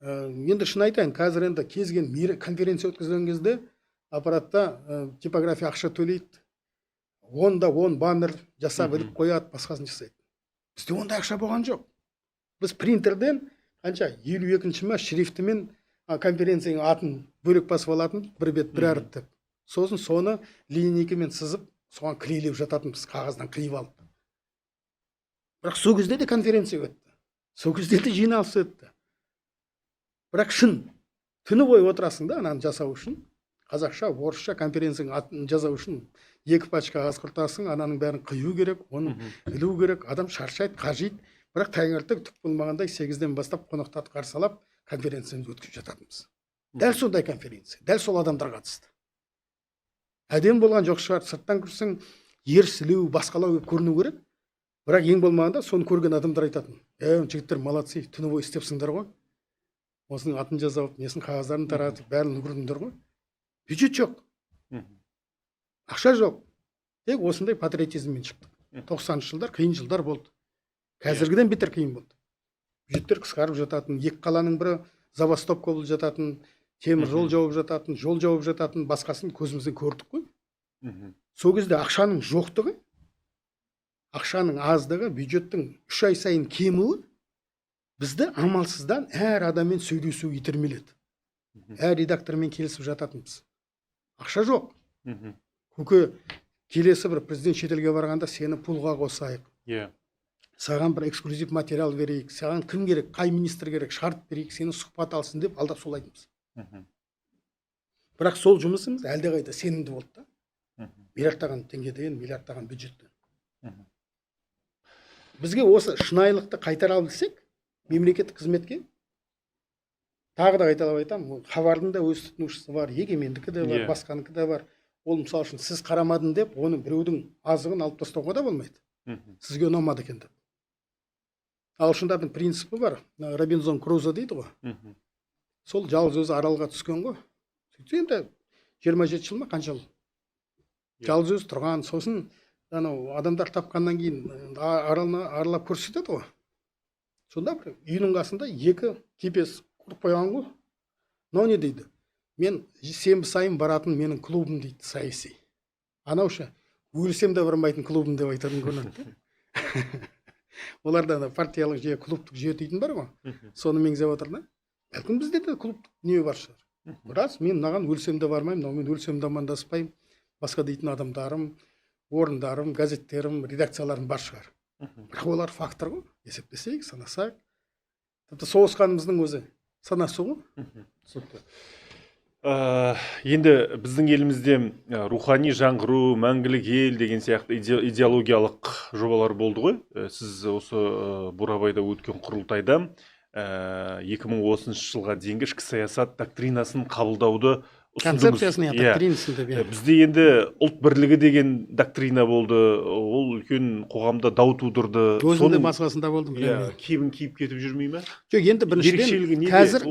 A: Енді шын айтайын, қазір енді кезген конференция өткізген кезде аппаратта типография ақша төлейді. 10 баннер жасап іліп қояды, басқасын жасайды. Бізде ондай ақша болған жоқ. Біз принтерден қанша 52-ші ма шрифтімен конференцияның атын бөлек басып алатын, бір бет бір әріп деп. Сосын соны линейкамен сызып, соған клейлеп жататынбыз, қағаздан қиып алып. Бірақ сол кезде де конференция өтті. Сол кезде де жиналыс өтті. Бірақ шын, түні бойы отырасың да, ананы жасау үшін, қазақша, орысша конференцияның атын жасау үшін 2 пачка қағаз құртасың, ананың бәрін қию керек, оны ілу керек, адам шаршайды, қажиды. Бірақ таңертең түк болмағандай 8-ден бастап қонақтарды қарсы алып, конференцияны өткізіп жататынбыз. Дәл сондай конференция, дәл сол адамдар қатысты. Әдем болған жоқ шығар, сырттан көрсең, ерсілеу, басқалау көріну керек. Бірақ ең болмағанда соны көрген адамдар айтатын. Жігіттер молодцы, түні бойы істепсіңдер ғой. Осының атын жазып, несін қағаздарын таратып, бәрін үлгердіңдер ғой. Бюджет жоқ. Ақша жоқ. Тек осындай патриотизммен шықтық. 90-шы жылдар қиын жылдар болды. Қазіргіден бетер қиын болды. Бюджеттер қысқарып жататын, екі қаланың бірі забастовка болып жататын, темір жол жауып жататын, жол жауып жататын, басқасын көзімізден көрдік қой. Сол кезде ақшаның жоқтығы, ақшаның аздығы, бюджеттің 3 ай сайын кемуі бізді амалсыздан әр адаммен сөйлесу итермеледі. Әр редактормен келісіп жататынбыз. Ақша жоқ. Көке, келесі бір президент шетелге барғанда сені пулға қосайық. Саған бір эксклюзив материал берейік. Саған кім керек, қай министр керек, шарт берейік, сені сұхбат алсын деп алдап сол айтымыз. Бірақ сол жұмысымыз әлдеқайда сенімді болды да. Миллиардтаған теңгеден, миллиардтаған бюджеттен. Бізге осы шынайылықты қайтара білсек, мемлекеттік қызметке, тағы да қайталап айтамын, хабардың да өз тұтынушысы бар, егемендікі де бар, басқаныкі де бар. Ол мысалы үшін сіз қарамадың деп, оны біреудің азығын алып тастауға да болмайды. Сізге ұнамады екен деп. Ағылшындардың принципі бар, Робинзон Крузо дейді ғой. Сол жалғыз өзі аралға түскен ғой. Сөйтсе енді 27 жыл ма қанша жыл? Жалғыз өзі тұрған, сосын адамдар тапқаннан кейін аралап көрсетеді ғой. Сонда бір үйінің қасында екі кепес құрып қойған ғой. Мынау не дейді? Мен сенбі сайын баратын менің клубым дейді, саяси. Анаушы өлсем де бармайтын клубым деп айтатын көрінеді. Оларда партиялық жүйе, клубтық жүйе дейтін бар ғой. Соны меңзеп отыр да. Бәлкім бізде де клубтық дүние бар шығар. Рас, мен мынаған өлсем де бармаймын, мен өлсем де амандаспаймын. Басқа дейтін адамдарым, орындарым, газеттерім, редакцияларым бар шығар. Бірақ олар фактор ғой. Есептесек, санасақ. Тіпті соғысқанымыздың өзі санасы ғой.
B: Енді біздің елімізде рухани жаңғыру, мәңгілік ел деген сияқты идеологиялық жобалар болды ғой. Сіз осы Бурабайда өткен құрылтайда 2030 жылға дейінгі ішкі саясат доктринасын қабылдауды
A: концепциясын, доктринасын деп.
B: Бізде енді ұлт бірлігі деген доктрина болды. Ол үлкен қоғамда дау тудырды.
A: Өзінде басқасында болды.
B: Кебін киіп кетіп жүрмей ме?
A: Жоқ, енді біріншіден қазір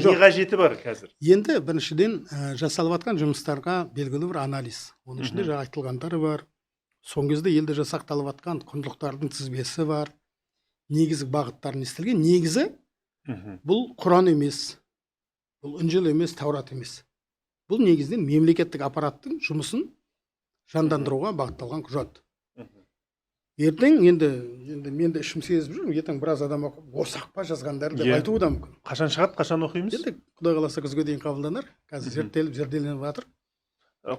B: не қажеті бар қазір?
A: Енді біріншіден жасалып жатқан жұмыстарға белгілі бір анализ. Оның ішінде жаңа айтылғандары бар. Соңғы кезде елде жасақталып жатқан құндылықтардың тізбесі бар. Негізгі бағыттарын естілген. Негізі бұл Құран емес, бұл Інжіл емес, Таурат емес. Бұл негізінен мемлекеттік аппараттың жұмысын жандандыруға бағытталған құжат. Ертең енді мен де ішім сезіп жүрмін, ертең біраз адам осақ па жазғандары деп айтуы да мүмкін.
B: Қашан шығады, қашан оқимыз?
A: Енді Құдай қаласа күзге дейін қабылданар. Қазір зерделеніп жатыр.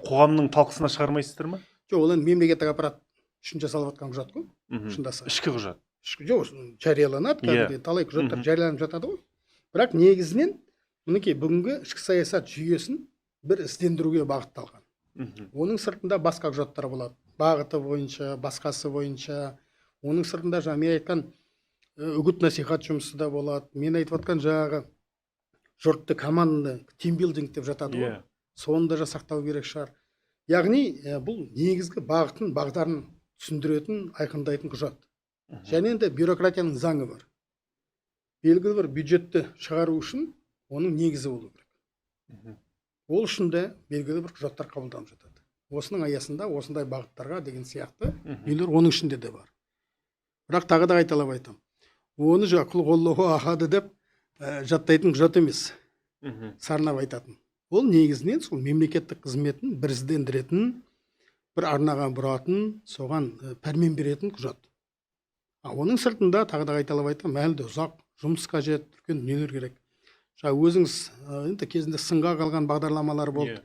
B: Қоғамның талқысына шығармайсыздар ма?
A: Жоқ, ол енді мемлекеттік аппарат үшін жасалып жатқан құжат қой. Шындаса.
B: Ішкі құжат.
A: Жоқ, жарияланады, кәдімгідей талай құжаттар жарияланып жатады ғой. Бірақ негізінен мінекей бүгінгі ішкі саясат жүйесін бір іздендіруге бағытталған. Оның сыртында басқа құжаттар болады. Бағыты бойынша, басқасы бойынша. Оның сыртында жаңа мен айтқан үгіт насихат жұмысы да болады. Мен айтып жатқан жаңағы жұртты команданы тимбилдинг деп жатады ғой. Соны да жасақтау керек шығар. Яғни бұл негізгі бағытын, бағдарын түсіндіретін, айқындайтын құжат. Және енді бюрократияның заңы бар. Белгілі бір бюджетті шығару үшін оның негізі болу керек. Ол үшін де белгілі бір құжаттар қабылданып жатады. Осының аясында осындай бағыттарға деген сияқты үйлер оның ішінде де бар. Бірақ тағы да қайталап айтамын. Оны жаңа құл Аллаху ахады деп жаттайтын құжат емес. Сарнап айтатын. Ол негізінен сол мемлекеттік қызметін біріздендіретін, бір арнаға бұратын, соған пәрмен беретін құжат. Оның сыртында тағы да қайталап айтамын, әлі де ұзақ жұмыс қажет, үлкен дүниелер керек. Жаңа өзіңіз енді кезінде сынға қалған бағдарламалар болды.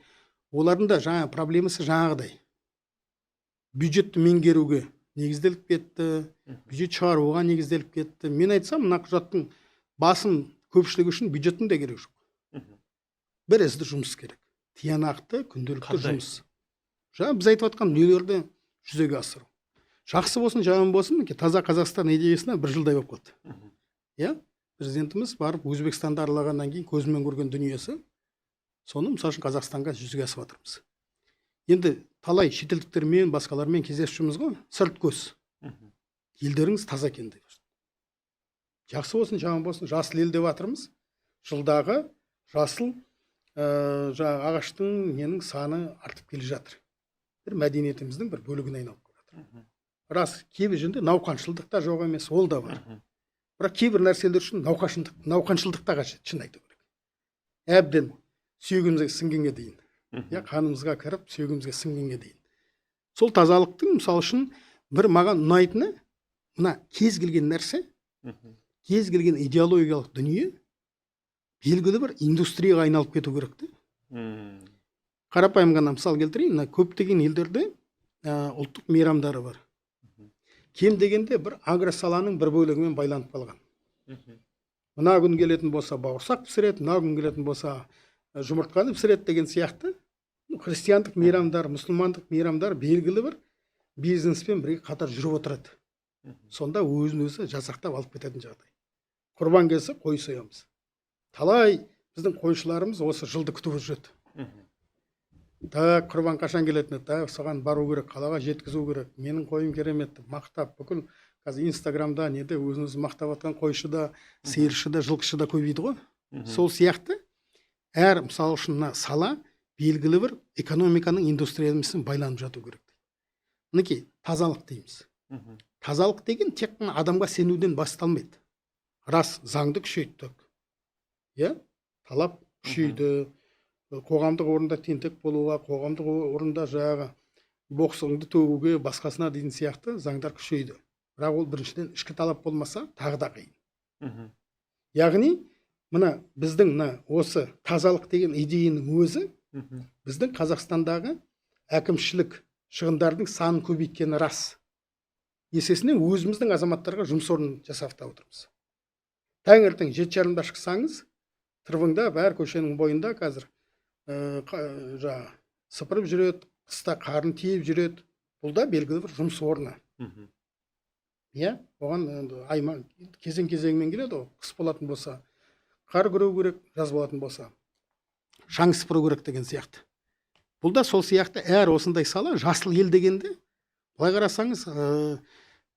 A: Олардың да жаңа проблемасы жаңағыдай. Бюджетті меңгеруге негізделіп кетті, бюджет шығаруға негізделіп кетті. Мен айтсам, мына құжаттың басым көпшілігі үшін бюджеттің де керек жоқ. Бір ізді жұмыс керек. Тиянақты, күнделікті жұмыс. Жаңа біз айтып жатқан дүниелерді жүзеге асыру. Жақсы болсын, жаман болсын, таза Қазақстан идеясына бір жылдай болып қалды. Президентіміз барып Өзбекстанды аралағаннан кейін көзімен көрген дүниесі, соны мысалы үшін Қазақстанға жүзеге асып жатырмыз. Енді талай шетелдіктермен, басқалармен кездесіп жүрміз ғой, сырт көз. Елдеріңіз таза екен деп. Жақсы болсын, жаман болсын, жасыл ел деп жатырмыз. Жылдағы жасыл ағаштың ненің саны артып келе жатыр. Бір мәдениетіміздің бір бөлігіне айналып келе жатыр. Рас, кейбір жерде науқаншылдық та жоқ емес, ол да бар. Бірақ кейбір нәрселер үшін науқаншылдық та қажет, шын айту керек. Әбден сүйегімізге сіңгенге дейін. Қанымызға кіріп, сүйегімізге сіңгенге дейін. Сол тазалықтың мысалы үшін бір маған ұнайтыны, мына кез келген нәрсе, кез келген идеологиялық дүние белгілі бір индустрияға айналып кету керек те. Қарапайым ғана мысал келтірейін, мына көптеген елдерде ұлттық мейрамдары бар. Кем дегенде бір агросаланың бір бөлігімен байланып қалған. Мына күн келетін болса бауырсақ пісіреді, мына күн келетін болса жұмыртқаны пісіреді деген сияқты христиандық мейрамдар, мұсылмандық мейрамдар белгілі бір бизнеспен бірге қатар жүріп отырады. Сонда өзін өзі жасақтап алып кететін жағдай. Құрбан келсе қой соямыз. Талай біздің қойшыларымыз осы жылды күтіп жүреді. Құрбан қашан келетіні, соған бару керек, қалаға жеткізу керек, менің қойым керемет деп мақтап, бүкіл қазір инстаграмда неде өзіңіз мақтап атқан қойшы да, сиыршы да, жылқышы да көбейді ғой. Сол сияқты әр мысалы үшін сала белгілі бір экономиканың индустриясымен байланып жату керек. Мінекей тазалық дейміз. Тазалық деген тек қана адамға сенуден басталмайды. Рас, заңды күшейттік. Талап күшейді. Қоғамдық орында тентек болуға, қоғамдық орында жаңағы боқсығыңды төгуге, басқасына деген сияқты заңдар күшейді. Бірақ ол біріншіден ішкі талап болмаса, тағы да қиын. Яғни, мына біздің осы тазалық деген идеяның өзі біздің Қазақстандағы әкімшілік шығындардың санын көбейткені рас. Есесіне өзіміздің азаматтарға жұмыс орнын жасап отырмыз. Таңертең 7:30-да шықсаңыз, тырбыңда бәр көшенің бойында қазір сыпырып жүреді, қыста қарын тиіп жүреді. Бұл да белгілі бір жұмыс орны. Оған кезең-кезеңмен келеді. Қыс болатын болса, қар күреу керек, жаз болатын болса, шаң сыпыру керек деген сияқты. Бұл да сол сияқты әр осындай сала жасыл ел дегенде, былай қарасаңыз,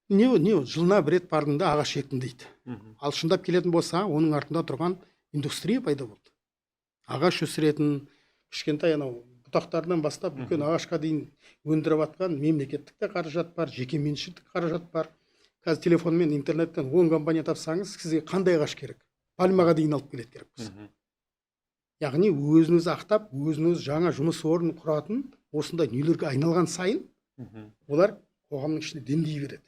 A: жылына бір рет бардыңда ағаш ектім дейді. Ал шындап келетін болса, оның артында тұрған индустрия пайда болды. Ағаш өсіретін, кішкентай бұтақтардан бастап үлкен ағашқа дейін өндіріп атқан мемлекеттік те қаражат бар, жеке меншіктік қаражат бар. Қазір телефонмен, интернеттен 10 компания тапсаңыз, сізге қандай ағаш керек? Пальмаға дейін алып келеді керек. Яғни өзін-өзі ақтап, өзін-өзі жаңа жұмыс орнын құратын осындай дүниелерге айналған сайын, олар қоғамның ішінде дендей береді.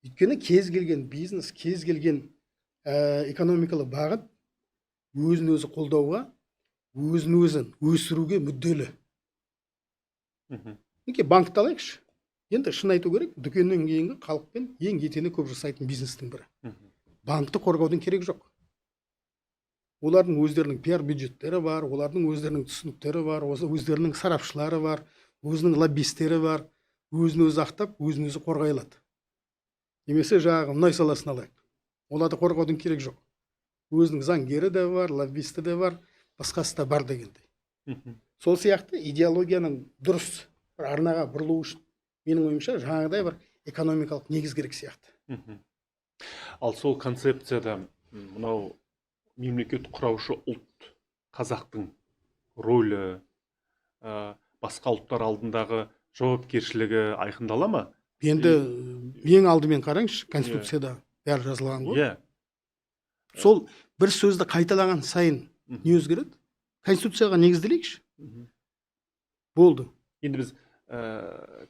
A: Өйткені кез келген бизнес, кез келген экономикалық бағыт өзін-өзі қолдауға, өзін-өзін өсіруге мүдделі. Банкты алайықшы. Енді шын айту керек, дүкеннен кейінгі халықпен ең етене көп жасайтын бизнестің бірі. Банкты қорғаудың керек жоқ. Олардың өздерінің пиар бюджеттері бар, олардың өздерінің түсініктері бар, өздерінің сарапшылары бар, өзінің лоббистері бар, өзін-өзі ақтап, өзін-өзі қорғай алады. Немесе жаңағы мұнай саласын алайық. Оларды қорғаудың керек жоқ. Өзінің заңгері де бар, лоббисті де бар, басқасы да бар дегендей. Сол сияқты идеологияның дұрыс бір арнаға бұрылу үшін менің ойымша жаңағыдай бір экономикалық негіз керек сияқты.
B: Ал сол концепцияда мынау мемлекет құраушы ұлт қазақтың рөлі, басқа ұлттар алдындағы жауапкершілігі айқындала ма?
A: Енді ең алдымен қараңызшы, конституцияда бәрі жазылған ғой. Сол бір сөзді қайталаған сайын не өзгереді? Конституцияға негізделейікші. Болды.
B: Енді біз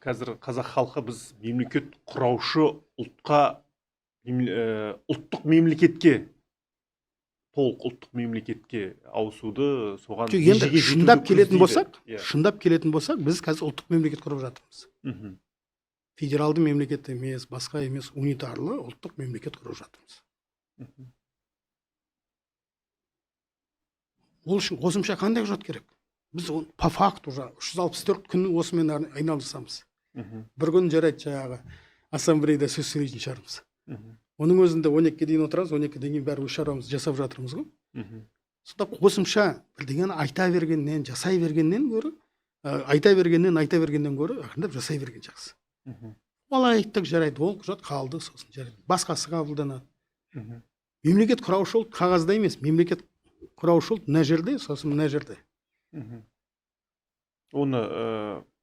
B: қазір қазақ халқы біз мемлекет құраушы ұлтқа, ұлттық мемлекетке, толық ұлттық мемлекетке ауысуды соған
A: енді шындап келетін болсақ, біз қазір ұлттық мемлекет құрып жатырмыз. Федералды мемлекет емес, басқа емес, унитарлы ұлттық мемлекет құрып жатырмыз. Ол үшін қосымша қандай құжат керек? Біз по факту 364 күн осымен айналысамыз. Бір күн жарайды жаңағы ассамблеяда сөз сөйлейтін шығармыз. Оның өзінде 12-ге дейін отырамыз, 12-ден кейін бәрі өз шаруамызды жасап жатырмыз ғой. Сонда қосымша бірдеңені айта бергеннен, жасай бергеннен гөрі, айта бергеннен гөрі ақырындап жасай берген жақсы. Ол айттық жарайды, ол құжат қалды, сосын жарайды. Басқасы қабылданады. Мемлекет құраушы ұлт қағазда емес, мемлекет құраушы ұлт мына жерде, сосын мына жерде.
B: Оны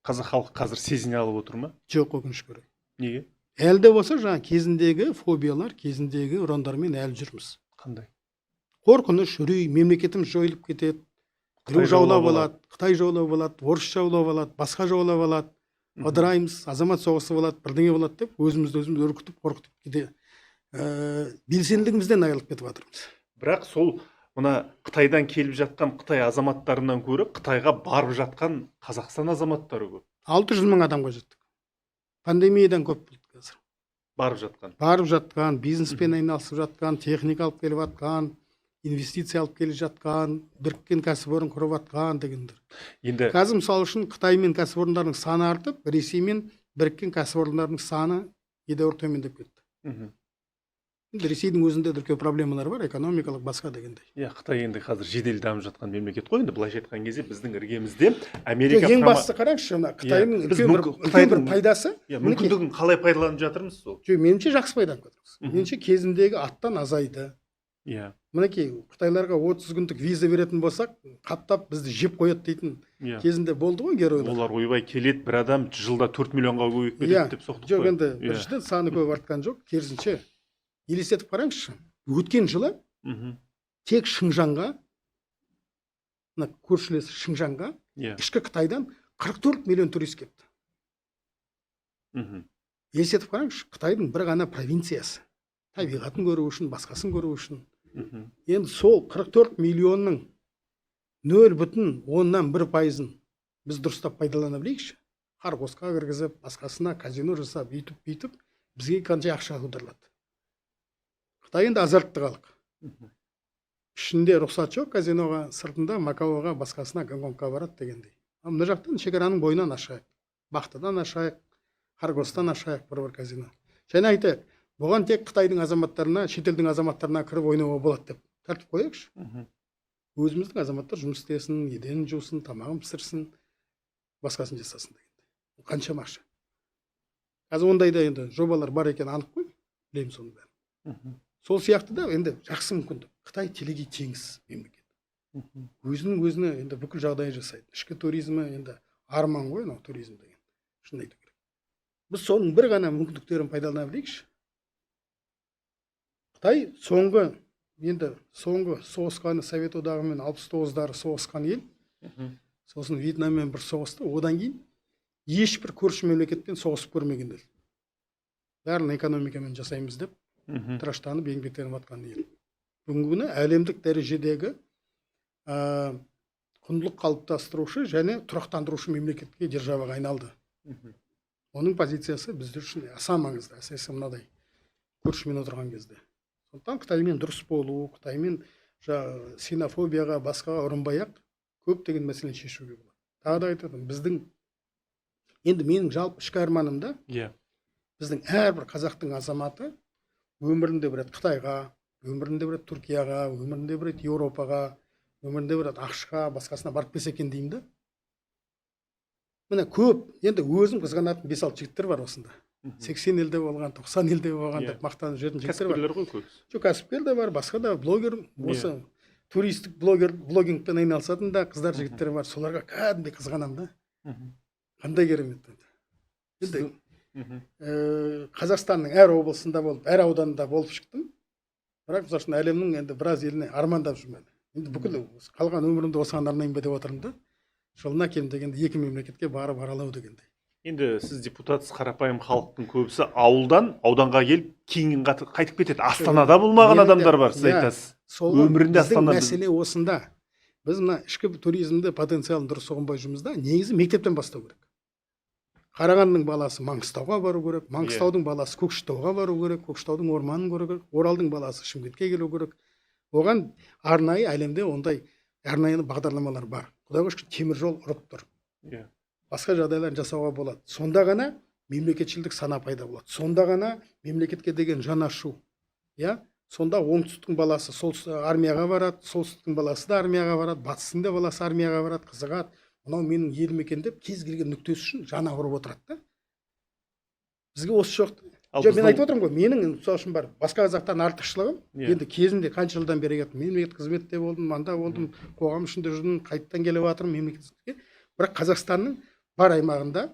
B: қазақ халқы қазір сезіне алып отыр ма?
A: Жоқ, өкінішке орай.
B: Неге?
A: Әлі де болса жаңа кезіндегі фобиялар, кезіндегі ұрандармен әлі жүрміз.
B: Қандай?
A: Қорқыныш, үрей, мемлекетіміз жойылып кетеді. Біреу жаулап алады, Қытай жаулап алады, орыс жаулап алады, басқа жаулап алады. Ыдыраймыз, азамат соғысы болады, бірдеңе болады деп өзімізді өзіміз үркітіп, қорқытып белсенділігімізден айырылып кетіп жатырмыз.
B: Бірақ сол мына Қытайдан келіп жатқан Қытай азаматтарынан көрі Қытайға барып жатқан Қазақстан азаматтары көп.
A: 600 мың адамға жеттік. Пандемиядан көп болды қазір.
B: Барып жатқан,
A: бизнеспен айналысып жатқан, техника алып келіп жатқан, инвестиция алып келіп жатқан, біріккен кәсіпорын құрып жатқан дегендер.
B: Енді
A: Қазір мысалы үшін Қытаймен кәсіпорындардың саны артып, Ресеймен біріккен кәсіпорындардың саны едәуір төмендеп кетті. Енді Ресейдің өзінде де көп проблемалар бар, экономикалық басқа дегендей.
B: Қытай енді қазір жедел дамып жатқан мемлекет қой. Енді былайша айтқан кезде біздің іргемізде Америка
A: ең бастысы қараңызшы, мына Қытайдың үлкен бір пайдасы.
B: Мүмкіндігін қалай пайдаланып жатырмыз сол?
A: Меніңше жақсы пайдаланып жатырмыз. Меніңше кезіндегі аттан азайды. Мінекей Қытайларға 30 күндік виза беретін болсақ, қаптап бізді жеп қояды дейтін кезінде болды ғой геройлар.
B: Олар ойбай келеді, бір адам жылда 4 миллионға көбейіп кетеді деп соқтық қой.
A: Жоқ, енді біріншіден саны көп артқан жоқ, керісінше. Елестетіп қараңызшы, өткен жылы тек Шыңжаңға, мына көршілес Шыңжаңға, ішкі Қытайдан 44 миллион турист келіпті. Елестетіп қараңызшы, Қытайдың бір ғана провинциясы, табиғатын көру үшін, басқасын көру үшін. Енді сол 44 миллионның 0,1% біз дұрыстап пайдалана білейікші. Қарғосқа кіргізіп, басқасына казино жасап, бүйтіп, бізге қанша ақша аударылады. Қытай енді азартты халық. Ішінде рұқсат жоқ, казиноға, сыртында Макаоға, басқасына, Гонконгқа барады дегендей. Мына жақтан шекараның бойынан ашайық, бақтыдан ашайық, Қарғостан ашайық бір казино. Және айтайық, бұған тек Қытайдың азаматтарына, шетелдің азаматтарына кіріп ойнауға болады деп тәртіп қояйықшы. Өзіміздің азаматтар жұмыс істесін, еденін жусын, тамағын пісірсін, басқасын жасасын дегендей. Қаншама ақша. Қазір ондайда енді жобалар бар екен анық қой, білеміз оның бәрін. Сол сияқты да енді жақсы мүмкіндік. Қытай телегей теңіз мемлекет. Өзіне енді бүкіл жағдай жасайды. Ішкі туризмі енді арман ғой, мынау туризм деген. Шын айту керек. Біз соның бір ғана мүмкіндіктерін пайдалана білейікші. Қытай соңғы соғысқаны Совет одағымен 69-дары соғысқан ел. Сосын Вьетнаммен бір соғысты. Одан кейін ешбір көрші мемлекетпен соғысып көрмеген ел. Бәрін экономикамен жасаймыз деп тыраштанып еңбектеніп жатқан ел. Бүгінгі күні әлемдік дәрежедегі құндылық қалыптастырушы және тұрақтандырушы мемлекетке державаға айналды. Оның позициясы біздер үшін аса маңызды, әсіресе мынадай көршімен отырған кезде. Сондықтан Қытаймен дұрыс болу, Қытаймен ксенофобияға, басқаға ұрынбай-ақ көптеген мәселені шешуге болады. Тағы да айтатын, енді менің жалпы ішкі арманымда, біздің әрбір қазақтың азаматы өмірінде бір рет Қытайға, өмірінде бір рет Түркияға, өмірінде бір рет Еуропаға, өмірінде бір рет ақш-қа, басқасына барып келсе екен деймін да. Міне көп, енді өзім қызғанатын 5-6 жігіттер бар осында. 80 елде болған, 90 елде болған деп мақтанып жүретін жігіттер бар.
B: Кәсіпкерлер ғой көбісі.
A: Жоқ, кәсіпкер де бар, басқа да блогер, осы туристік блогингпен айналысатын да қыздар жігіттер бар. Соларға кәдімгідей қызғанамын да. Қандай керемет. Енді Қазақстанның әр облысында болып, әр ауданында болып шықтым. Бірақ мысалы үшін әлемнің енді біраз еліне армандап жүрмін. Енді бүкіл қалған өмірімді осыған арнайын ба деп отырмын да. Жылына кем дегенде 2 мемлекетке барып аралау дегендей.
B: Енді сіз депутатсыз, қарапайым халықтың көбісі ауданға келіп кейін қайтып кетеді. Астанада болмаған адамдар бар, сіз айтасыз. Өмірінде Астана.
A: Біздің мәселе осында. Біз мына ішкі туризмді потенциалын дұрыс ұғынбай жүрміз да, негізі мектептен бастау керек. Қарағандының баласы Маңғыстауға бару керек, Маңғыстаудың баласы Көкшетауға бару керек, Көкшетаудың орманын көру керек, Оралдың баласы Шымкентке келу керек. Оған арнайы әлемде ондай арнайы бағдарламалар бар. Құдайға шүкір темір жол ұрып тұр. Басқа жағдайларын жасауға болады. Сонда ғана мемлекетшілдік сана пайда болады. Сонда ғана мемлекетке деген жанашу. Сонда оңтүстіктің баласы солтүстік армияға барады, солтүстіктің баласы да армияға барады, батыстың да баласы армияға барады, қызығады. Мынау менің елім екен деп кез келген нүктесі үшін жана ұрып отырады да. Бізге осы жоқ. Мен айтып отырмын ғой, менің мысалы үшін бар басқа қазақтан артықшылығым, енді кезінде қанша жылдан бері кеттім, мемлекет қызметте болдым, мында болдым, қоғам ішінде жүрдім, қайттан келіп жатырмын мемлекетке. Бірақ Қазақстанның бар аймағында,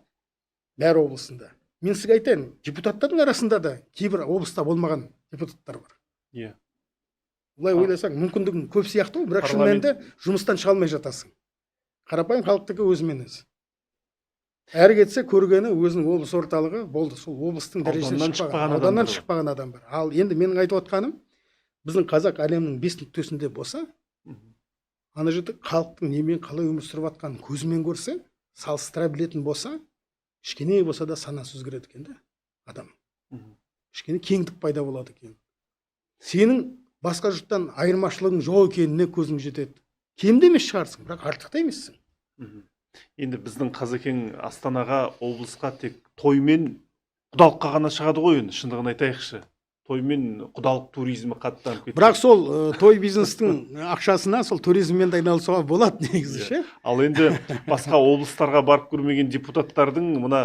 A: бәр облысында. Мен сізге айтайын, депутаттардың арасында да кейбір облыста болмаған депутаттар бар. Бұлай ойласаң, мүмкіндігің көп сияқты, бірақ шын мәнінде жұмыстан шыға алмай жатасың. Қарапайым халықтікі өзімен өзі. Әрі кетсе көргені өзінің облыс орталығы болды. Сол облыстың дәрежесіне
B: Ауданнан
A: шықпаған,
B: шықпаған
A: ауданнан
B: адамдар бар.
A: шықпаған адам бар. Ал енді менің айтып отқаным, біздің қазақ әлемнің бес нүктесінде болса, ана жерде халықтың немен қалай өмір сүріп жатқанын көзімен көрсе, салыстыра білетін болса, кішкене болса да санасы өзгереді екен да адам. Кішкене кеңдік пайда болады екен. Сенің басқа жұрттан айырмашылығың жоқ екеніне көзің жетеді. Кем де емес шығарсың, бірақ артық та емессің.
B: Енді біздің Қазекең Астанаға, облысқа тек тоймен құдалыққа ғана шығады ғой енді, шындығын айтайықшы. Тоймен құдалық туризмі қаттанып кетті.
A: Бірақ сол той бизнестің ақшасына сол туризммен де айналысуға болады негізі ше.
B: Ал енді басқа облыстарға барып көрмеген депутаттардың мына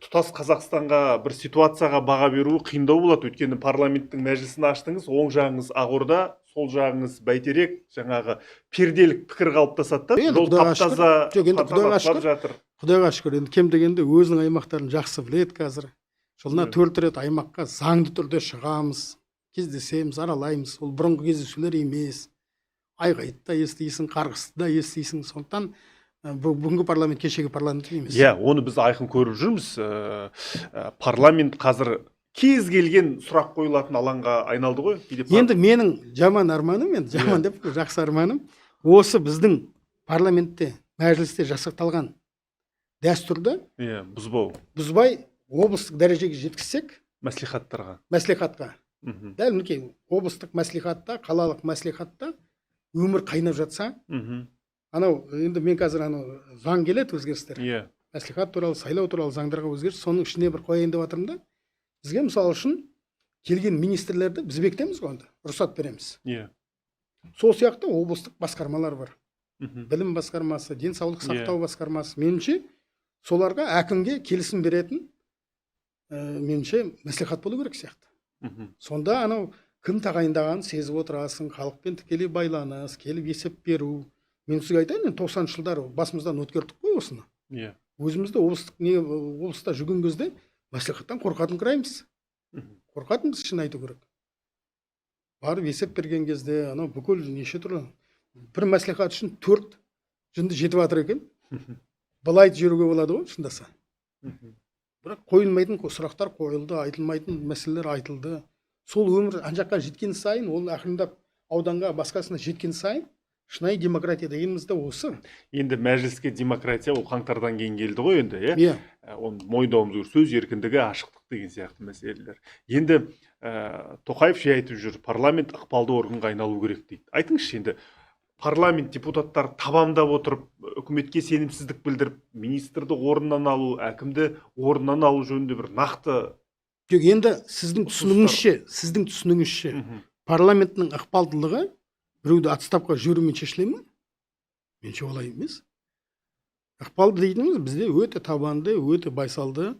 B: тұтас Қазақстанға бір ситуацияға баға беруі қиындау болады. Өйткені парламенттің мәжілісін аштыңыз, оң жағыңыз Ақорда, сол жағыңыз бәйтерек, жаңағы перделік пікір қалыптасады да. Жол таптаза, қатарлап жатыр.
A: Құдайға шүкір, енді кем дегенде өзінің аймақтарын жақсы біледі қазір. Жылына 4 рет аймаққа заңды түрде шығамыз, кездесеміз, аралаймыз. Ол бұрынғы кездесулер емес. Айғайды да естисің, қарғысты да естисің. Сондықтан бүгінгі парламент кешегі парламент емес.
B: Иә, оны біз айқын көріп жүрміз. Парламент қазір кез келген сұрақ қойылатын алаңға айналды ғой.
A: Енді менің жаман арманым, енді жаман деп жақсы арманым, осы біздің парламентте, мәжілісте жасақталған дәстүрді бұзбай облыстық дәрежеге жеткізсек, мәслихатқа. Дәл мінекей облыстық мәслихатта, қалалық мәслихатта өмір қайнап жатса, анау енді мен қазір заң келеді өзгерістер. Мәслихат туралы, сайлау туралы заңдарға өзгеріс, соның ішіне бір қояйын деп жатырмын да. Бізге мысалы үшін келген министрлерді біз бекітеміз ғой, рұқсат береміз. Сол сияқты облыстық басқармалар бар. Білім басқармасы, денсаулық сақтау басқармасы. Меніңше соларға әкімге келісім беретін меніңше мәслихат болу керек сияқты. Сонда анау кім тағайындағанын сезіп отырасың, халықпен тікелей байланыс, келіп есеп беру. Мен сізге айтайын, 90-шы жылдар басымыздан өткердік қой осыны. Өзімізді облыста жүрген кезде мәслихаттан қорқатын қыраймыз. Қорқатынбыз, шын айту керек. Барып есеп берген кезде, анау бүкіл неше түрлі бір мәслихат үшін 4 жынды жетіп жатыр екен. Былай жүруге болады ғой, шындаса. Бірақ қойылмайтын сұрақтар қойылды, айтылмайтын мәселелер айтылды. Сол өмір анжаққа жеткен сайын, ол ақырындап ауданға, басқасына жеткен сайын, шынайы демократия дегеніміз де осы.
B: Енді мәжіліске демократия ол қаңтардан кейін келді ғой енді, иә? Оны мойындауымыз сөз еркіндігі, ашықтық деген сияқты мәселелер. Енді Тоқаев жай айтып жүр, парламент ықпалды органға айналу керек дейді. Айтыңызшы енді, парламент депутаттар табамдап отырып, үкіметке сенімсіздік білдіріп, министрді орнынан алу, әкімді орнынан алу жөнінде бір нақты.
A: Енді сіздің түсінігіңізше, парламенттің ықпалдылығы біреуді отставқа жіберумен шешіле ме? Менше олай емес. Ықпалды дейтініміз бізде өте табанды, өте байсалды,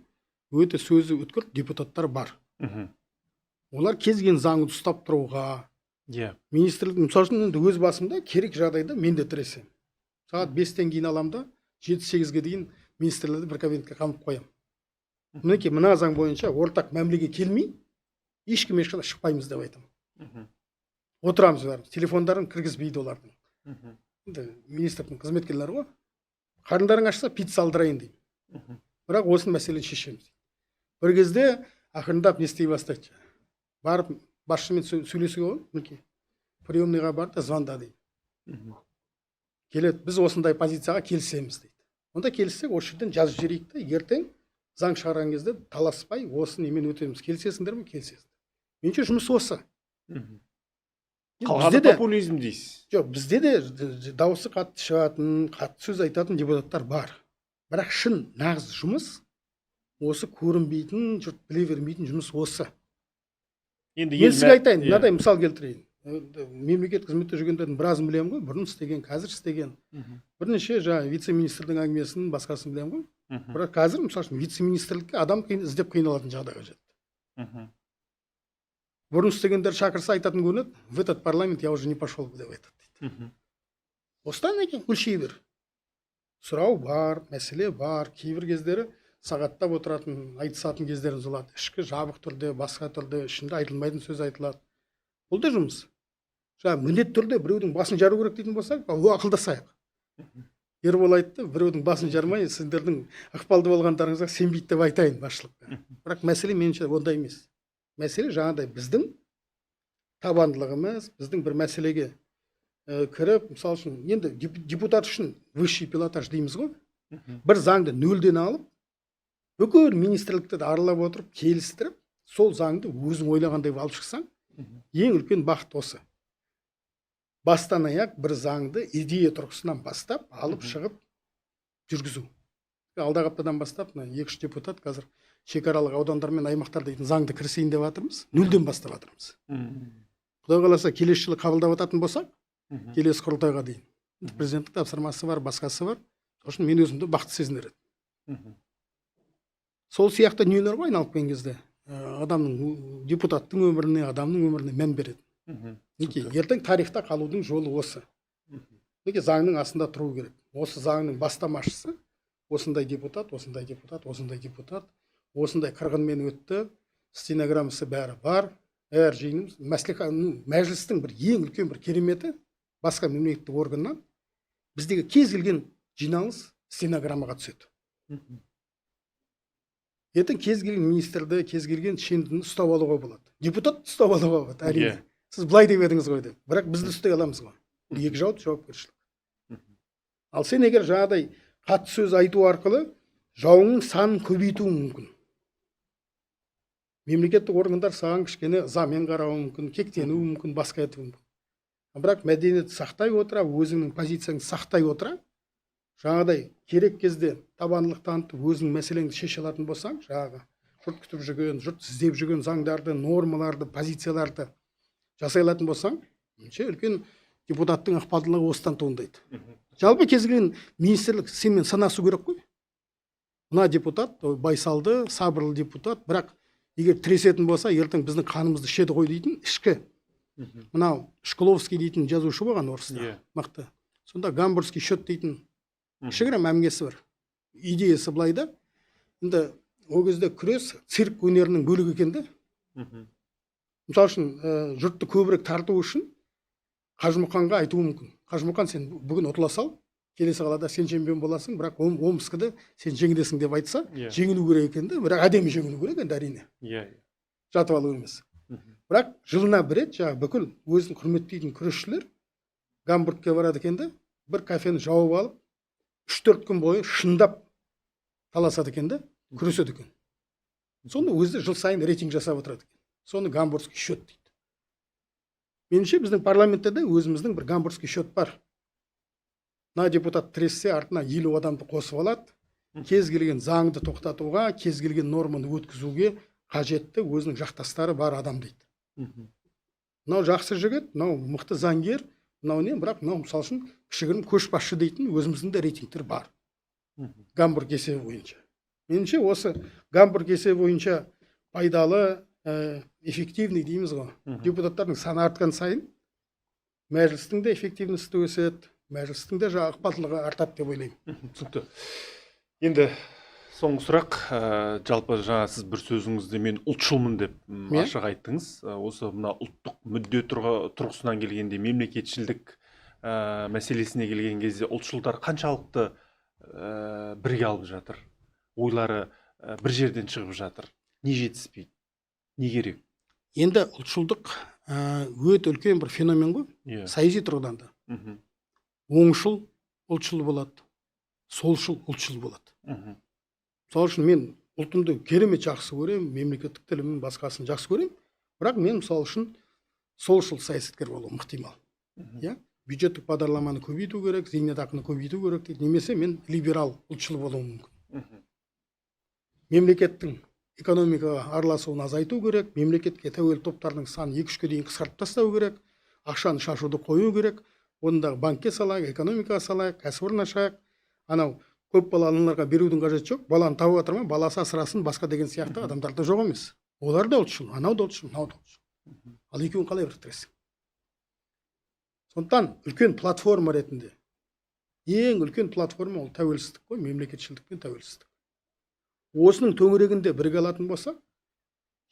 A: өте сөзі өткір депутаттар бар. Олар кез келген заңды ұстап тұруға, министрлік, мысалы үшін өз басымда керек жағдайда мен де тіресем. Сағат 5-тен кейін аламда 7-8-ге дейін министрлерді бір кабинетке қамып қоям. Мінекей мына заң бойынша ортақ мәмілеге келмей, ешкім ешқашан шықпаймыз деп айтамын. Отырамыз бәріміз, телефондарын кіргізбейді олардың. Министрдің қызметкерлері ғой. Қарындарың ашса, пицца алдырайын деймін. Бірақ осы мәселені шешеміз. Бір кезде ақырындап не істей бастайды. Барып басшымен сөйлесуге ғой, мінекей. Приемныйға бар да звонда дейді. Келеді, біз осындай позицияға келісеміз дейді. Онда келіссек, осы жерден жазып жіберейік те, ертең заң шығарған кезде таласпай, осы немен өтеміз. Келісесіңдер ме? Келісесіңдер. Меніңше жұмыс осы.
B: Қалғаны популизм дейсіз.
A: Жоқ, бізде де дауысы қатты шығатын, қатты сөз айтатын депутаттар бар. Бірақ шын нағыз жұмыс осы көрінбейтін, жұрт біле бермейтін жұмыс осы. Мен сізге айтайын, мынадай мысал келтірейін. Мемлекет қызметте жүргендердің біразын білемін ғой, бұрын істеген, қазір істеген. Бірнеше вице-министрдің әңгімесін, басқасын білемін ғой. Бірақ қазір мысалы вице-министрлікке адам іздеп қиналатын жағдайға жетті. Бұрын істегендер шақырса айтатын көрінеді, в этот парламент я уже не пошел деп айтады дейді. Осыдан екен өлшей бер. Сұрау бар, мәселе бар, кейбір кездері сағаттап отыратын, айтысатын кездеріңіз болады. Ішкі жабық түрде, басқа түрде, ішінде айтылмайтын сөз айтылады. Бұл да жұмыс. Міндетті түрде біреудің басын жару керек дейтін болсақ, ақылдасайық. Ербол айтты, біреудің басын жармай, сіздердің ықпалды болғандарыңызға сенбейді деп айтайын басшылыққа. Бірақ мәселе меніңше ондай емес. Мәселе жаңағыдай біздің табандылығымыз, біздің бір мәселеге кіріп, мысалы үшін, енді депутат үшін высший пилотаж дейміз ғой. Бір заңды нөлден алып, бүкіл министрлікті аралап отырып, келістіріп, сол заңды өзің ойлағандай алып шықсаң, ең үлкен бақыт осы. Бастан аяқ бір заңды идея тұрғысынан бастап, алып шығып жүргізу. Алдағы аптадан бастап, 2-3 депутат қазір шекаралық аудандар мен аймақтар дейтін заңды кірісейін деп жатырмыз, нөлден бастап жатырмыз. Құдай қаласа келесі жылы қабылдап жататын болсақ, келесі құрылтайға дейін. Президенттік тапсырмасы бар, басқасы бар. Сол үшін мен өзімді бақытты сезінер едім. Сол сияқты дүниелер ғой айналып келген кезде адамның, депутаттың өміріне, адамның өміріне мән береді. Неке, ертең тарихта қалудың жолы осы. Неке, заңның астында тұру керек. Осы заңның бастамашысы, осындай депутат, осындай депутат, осындай депутат, осындай қырғынмен өтті, стенограммасы бәрі бар. Әр жиынымыз, мәжілістің бір ең үлкен бір кереметі, басқа мемлекеттік органнан біздегі кез келген жиналыс стенограммаға түседі. Ертең кез келген министрді, кез келген шендіні ұстап алуға болады. Депутат ұстап алуға болады, әрине. Сіз былай деп едіңіз ғой деп. Бірақ бізді ұстай аламыз ғой. Екі жауапкершілік. Ал сен егер жаңағыдай қатты сөз айту арқылы жауыңның санын көбейтуі мүмкін. Мемлекеттік органдар саған кішкене ызамен қарауы мүмкін, кектенуі мүмкін, басқа етуі мүмкін. Бірақ мәдениетті сақтай отыра, өзіңнің позицияңды сақтай отыра, жаңағыдай керек кезде табандылық танытып, өзің мәселеңді шеше алатын болсаң, жаңағы жұрт күтіп жүрген, жұрт іздеп жүрген заңдарды, нормаларды, позицияларды жасай алатын болсаң, меніңше үлкен депутаттың ықпалдылығы осыдан туындайды. Жалпы кез келген министрлік сенімен санасу керек қой. Мына депутат байсалды, сабырлы депутат, бірақ егер тіресетін болса, ертең біздің қанымызды ішеді ғой дейтін ішкі. Мынау Шкловский дейтін жазушы болған орыста, мықты. Сонда Гамбургский счет дейтін кішігірім әңгімесі бар. Идеясы былай да, енді ол кезде күрес цирк өнерінің бөлігі екен де. Мысалы үшін жұртты көбірек тарту үшін Қажымұқанға айтуы мүмкін. Қажымұқан, сен бүгін ұтыла сал, келесі қалада сен чемпион боласың, бірақ Омскіді сен жеңілесің деп айтса, жеңілу керек екен де, бірақ әдемі жеңілу керек енді әрине. Жатып алу емес. Бірақ жылына бір рет жаңағы бүкіл өзін құрметтейтін күресшілер Гамбургке барады екен де, бір кафені жауып алып, 3-4 күн бойы шындап таласады екен де, күреседі екен. Соны өзі жыл сайын рейтинг жасап отырады екен. Соны Гамбургский счет дейді. Меніңше біздің парламентте де өзіміздің бір Гамбургский счет бар. Мына депутат тірессе, артына 50 адамды қосып алады. Кез келген заңды тоқтатуға, кез келген норманы өткізуге қажетті өзінің жақтастары бар адам дейді. Мынау жақсы жігіт, мынау мықты заңгер, мынау не, бірақ мынау мысалы үшін кішігірім көшбасшы дейтін өзіміздің де рейтингтер бар. Гамбург есебі бойынша. Меніңше осы Гамбург есебі бойынша пайдалы, эффективный дейміз ғой. Депутаттардың саны артқан сайын мәжілістің де эффективності өседі, мәжілістің де ықпалдылығы артады деп ойлаймын.
B: Түсінікті. Енді соңғы сұрақ, жалпы жаңа сіз бір сөзіңізде мен ұлтшылмын деп ашық айттыңыз. Осы мына ұлттық мүдде тұрғысынан келгенде, мемлекетшілдік мәселесіне келген кезде ұлтшылдар қаншалықты бірге алып жатыр? Ойлары бір жерден шығып жатыр? Не жетіспейді? Не керек?
A: Енді ұлтшылдық өте үлкен бір феномен ғой, саяси тұрғыдан да. Оңшыл ұлтшыл болады, солшыл ұлтшыл болады. Мысалы үшін мен ұлтымды керемет жақсы көремін, мемлекеттік тілімін басқасын жақсы көремін, бірақ мен мысалы үшін солшыл саясаткер болуым ықтимал. Бюджеттік бағдарламаны көбейту керек, зейнетақыны көбейту керек дейді, немесе мен либерал ұлтшыл болуым мүмкін. Мемлекеттің экономикаға араласуын азайту керек, мемлекетке тәуелді топтардың санын 2-3-ке дейін қысқартып тастау керек, ақшаны шашуды қою керек, ондағы банкке салайық, экономикаға салайық, кәсіпорын ашайық, анау көп балалы аналарға берудің қажеті жоқ, баланы тауып жатыр ма, баласы асырасын, басқа деген сияқты адамдарда жоқ емес. Олар да ұлтшыл, анау да ұлтшыл, мынау да ұлтшыл. Ал екеуін қалай біріктіресің? Сондықтан үлкен платформа ретінде, ең үлкен платформа ол тәуелсіздік қой, мемлекетшілдік пен тәуелсіздік. Осының төңірегінде бірге алатын болса,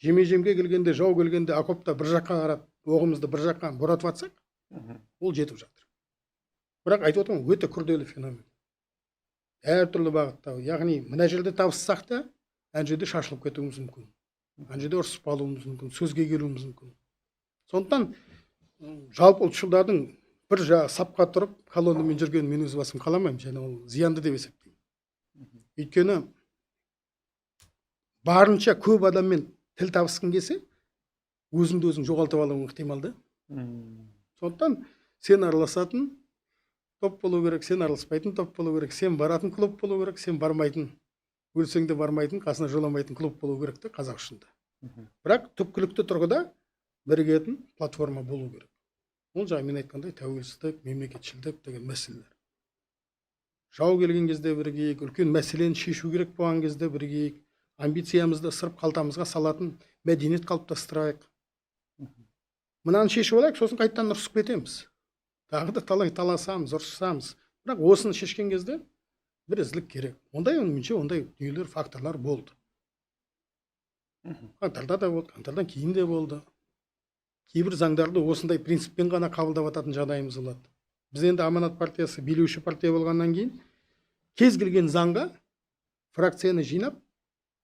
A: жеме-жемге келгенде, жау келгенде окопта бір жаққа қарап, оғымызды бір жаққа бұратып атсақ, ол жетіп жатыр. Бірақ айтып отырмын, өте күрделі феномен. әртүрлі бағытта. Яғни мына жерде табыссақ та, ана жерде шашылып кетуіміз мүмкін. Ана жерде ұрысып қалуымыз мүмкін, сөзге келуіміз мүмкін. Сондықтан жалпы ұлтшылдардың бір жағы сапқа тұрып колоннамен жүргенін мен өз басым қаламаймын, және ол зиянды деп есептеймін. Өйткені барынша көп адаммен тіл табысқың келсе, өзіңді өзің жоғалтып алуың ықтимал да. Сондықтан сен араласатын топ болу керек, сен араласпайтын топ болу керек, сен баратын клуб болу керек, сен бармайтын, өлсең де бармайтын, қасына жоламайтын клуб болу керек те қазақ үшінде. Бірақ түпкілікті тұрғыда бірігетін платформа болу керек. Ол жаңа мен айтқандай тәуелсіздік, мемлекетшілдік деген мәселелер. Жау келген кезде бірігейік, үлкен мәселені шешу керек болған кезде бірігейік, амбициямызды ысырып қалтамызға салатын мәдениет қалыптастырайық. Мынаны шешіп алайық, сосын қайтадан ұрысып кетеміз. Тағы да талай таласамыз, ұрысамыз. Бірақ осыны шешкен кезде бір ізлік керек. Ондай дүниелер, факторлар болды. Қаңтарда да болды, қаңтардан кейін де болды. Кейбір заңдарды осындай принциппен ғана қабылдап ататын жағдайымыз болады. Біз енді Аманат партиясы билеуші партия болғаннан кейін кез келген заңға фракцияны жинап,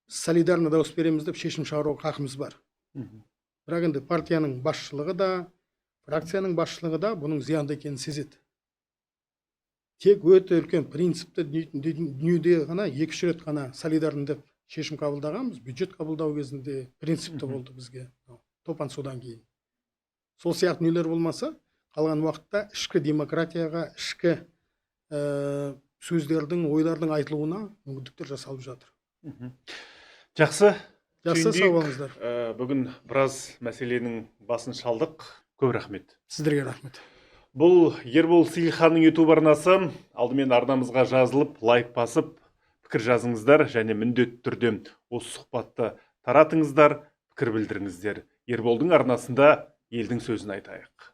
A: солидарно дауыс береміз деп шешім шығаруға хақымыз бар. Бірақ енді партияның басшылығы да, фракцияның басшылығы да бұның зиянды екенін сезеді. Тек өте үлкен принципті дүниеде ғана 2-3 рет ғана солидарно деп шешім қабылдағанбыз. Бюджет қабылдау кезінде принципті болды бізге. Топан содан кейін. Сол сияқты нелер болмаса, қалған уақытта ішкі демократияға, ішкі сөздердің, ойлардың айтылуына мүмкіндіктер жасалып жатыр.
B: Жақсы.
A: Жақсы, сау болыңыздар.
B: Бүгін біраз мәселенің басын шалдық. Көп рахмет.
A: Сіздерге рахмет.
B: Бұл Ербол Сейілханның YouTube арнасы. Алдымен арнамызға жазылып, лайк басып, пікір жазыңыздар және міндетті түрде осы сұхбатты таратыңыздар, пікір білдіріңіздер. Ерболдың арнасында елдің сөзін айтайық.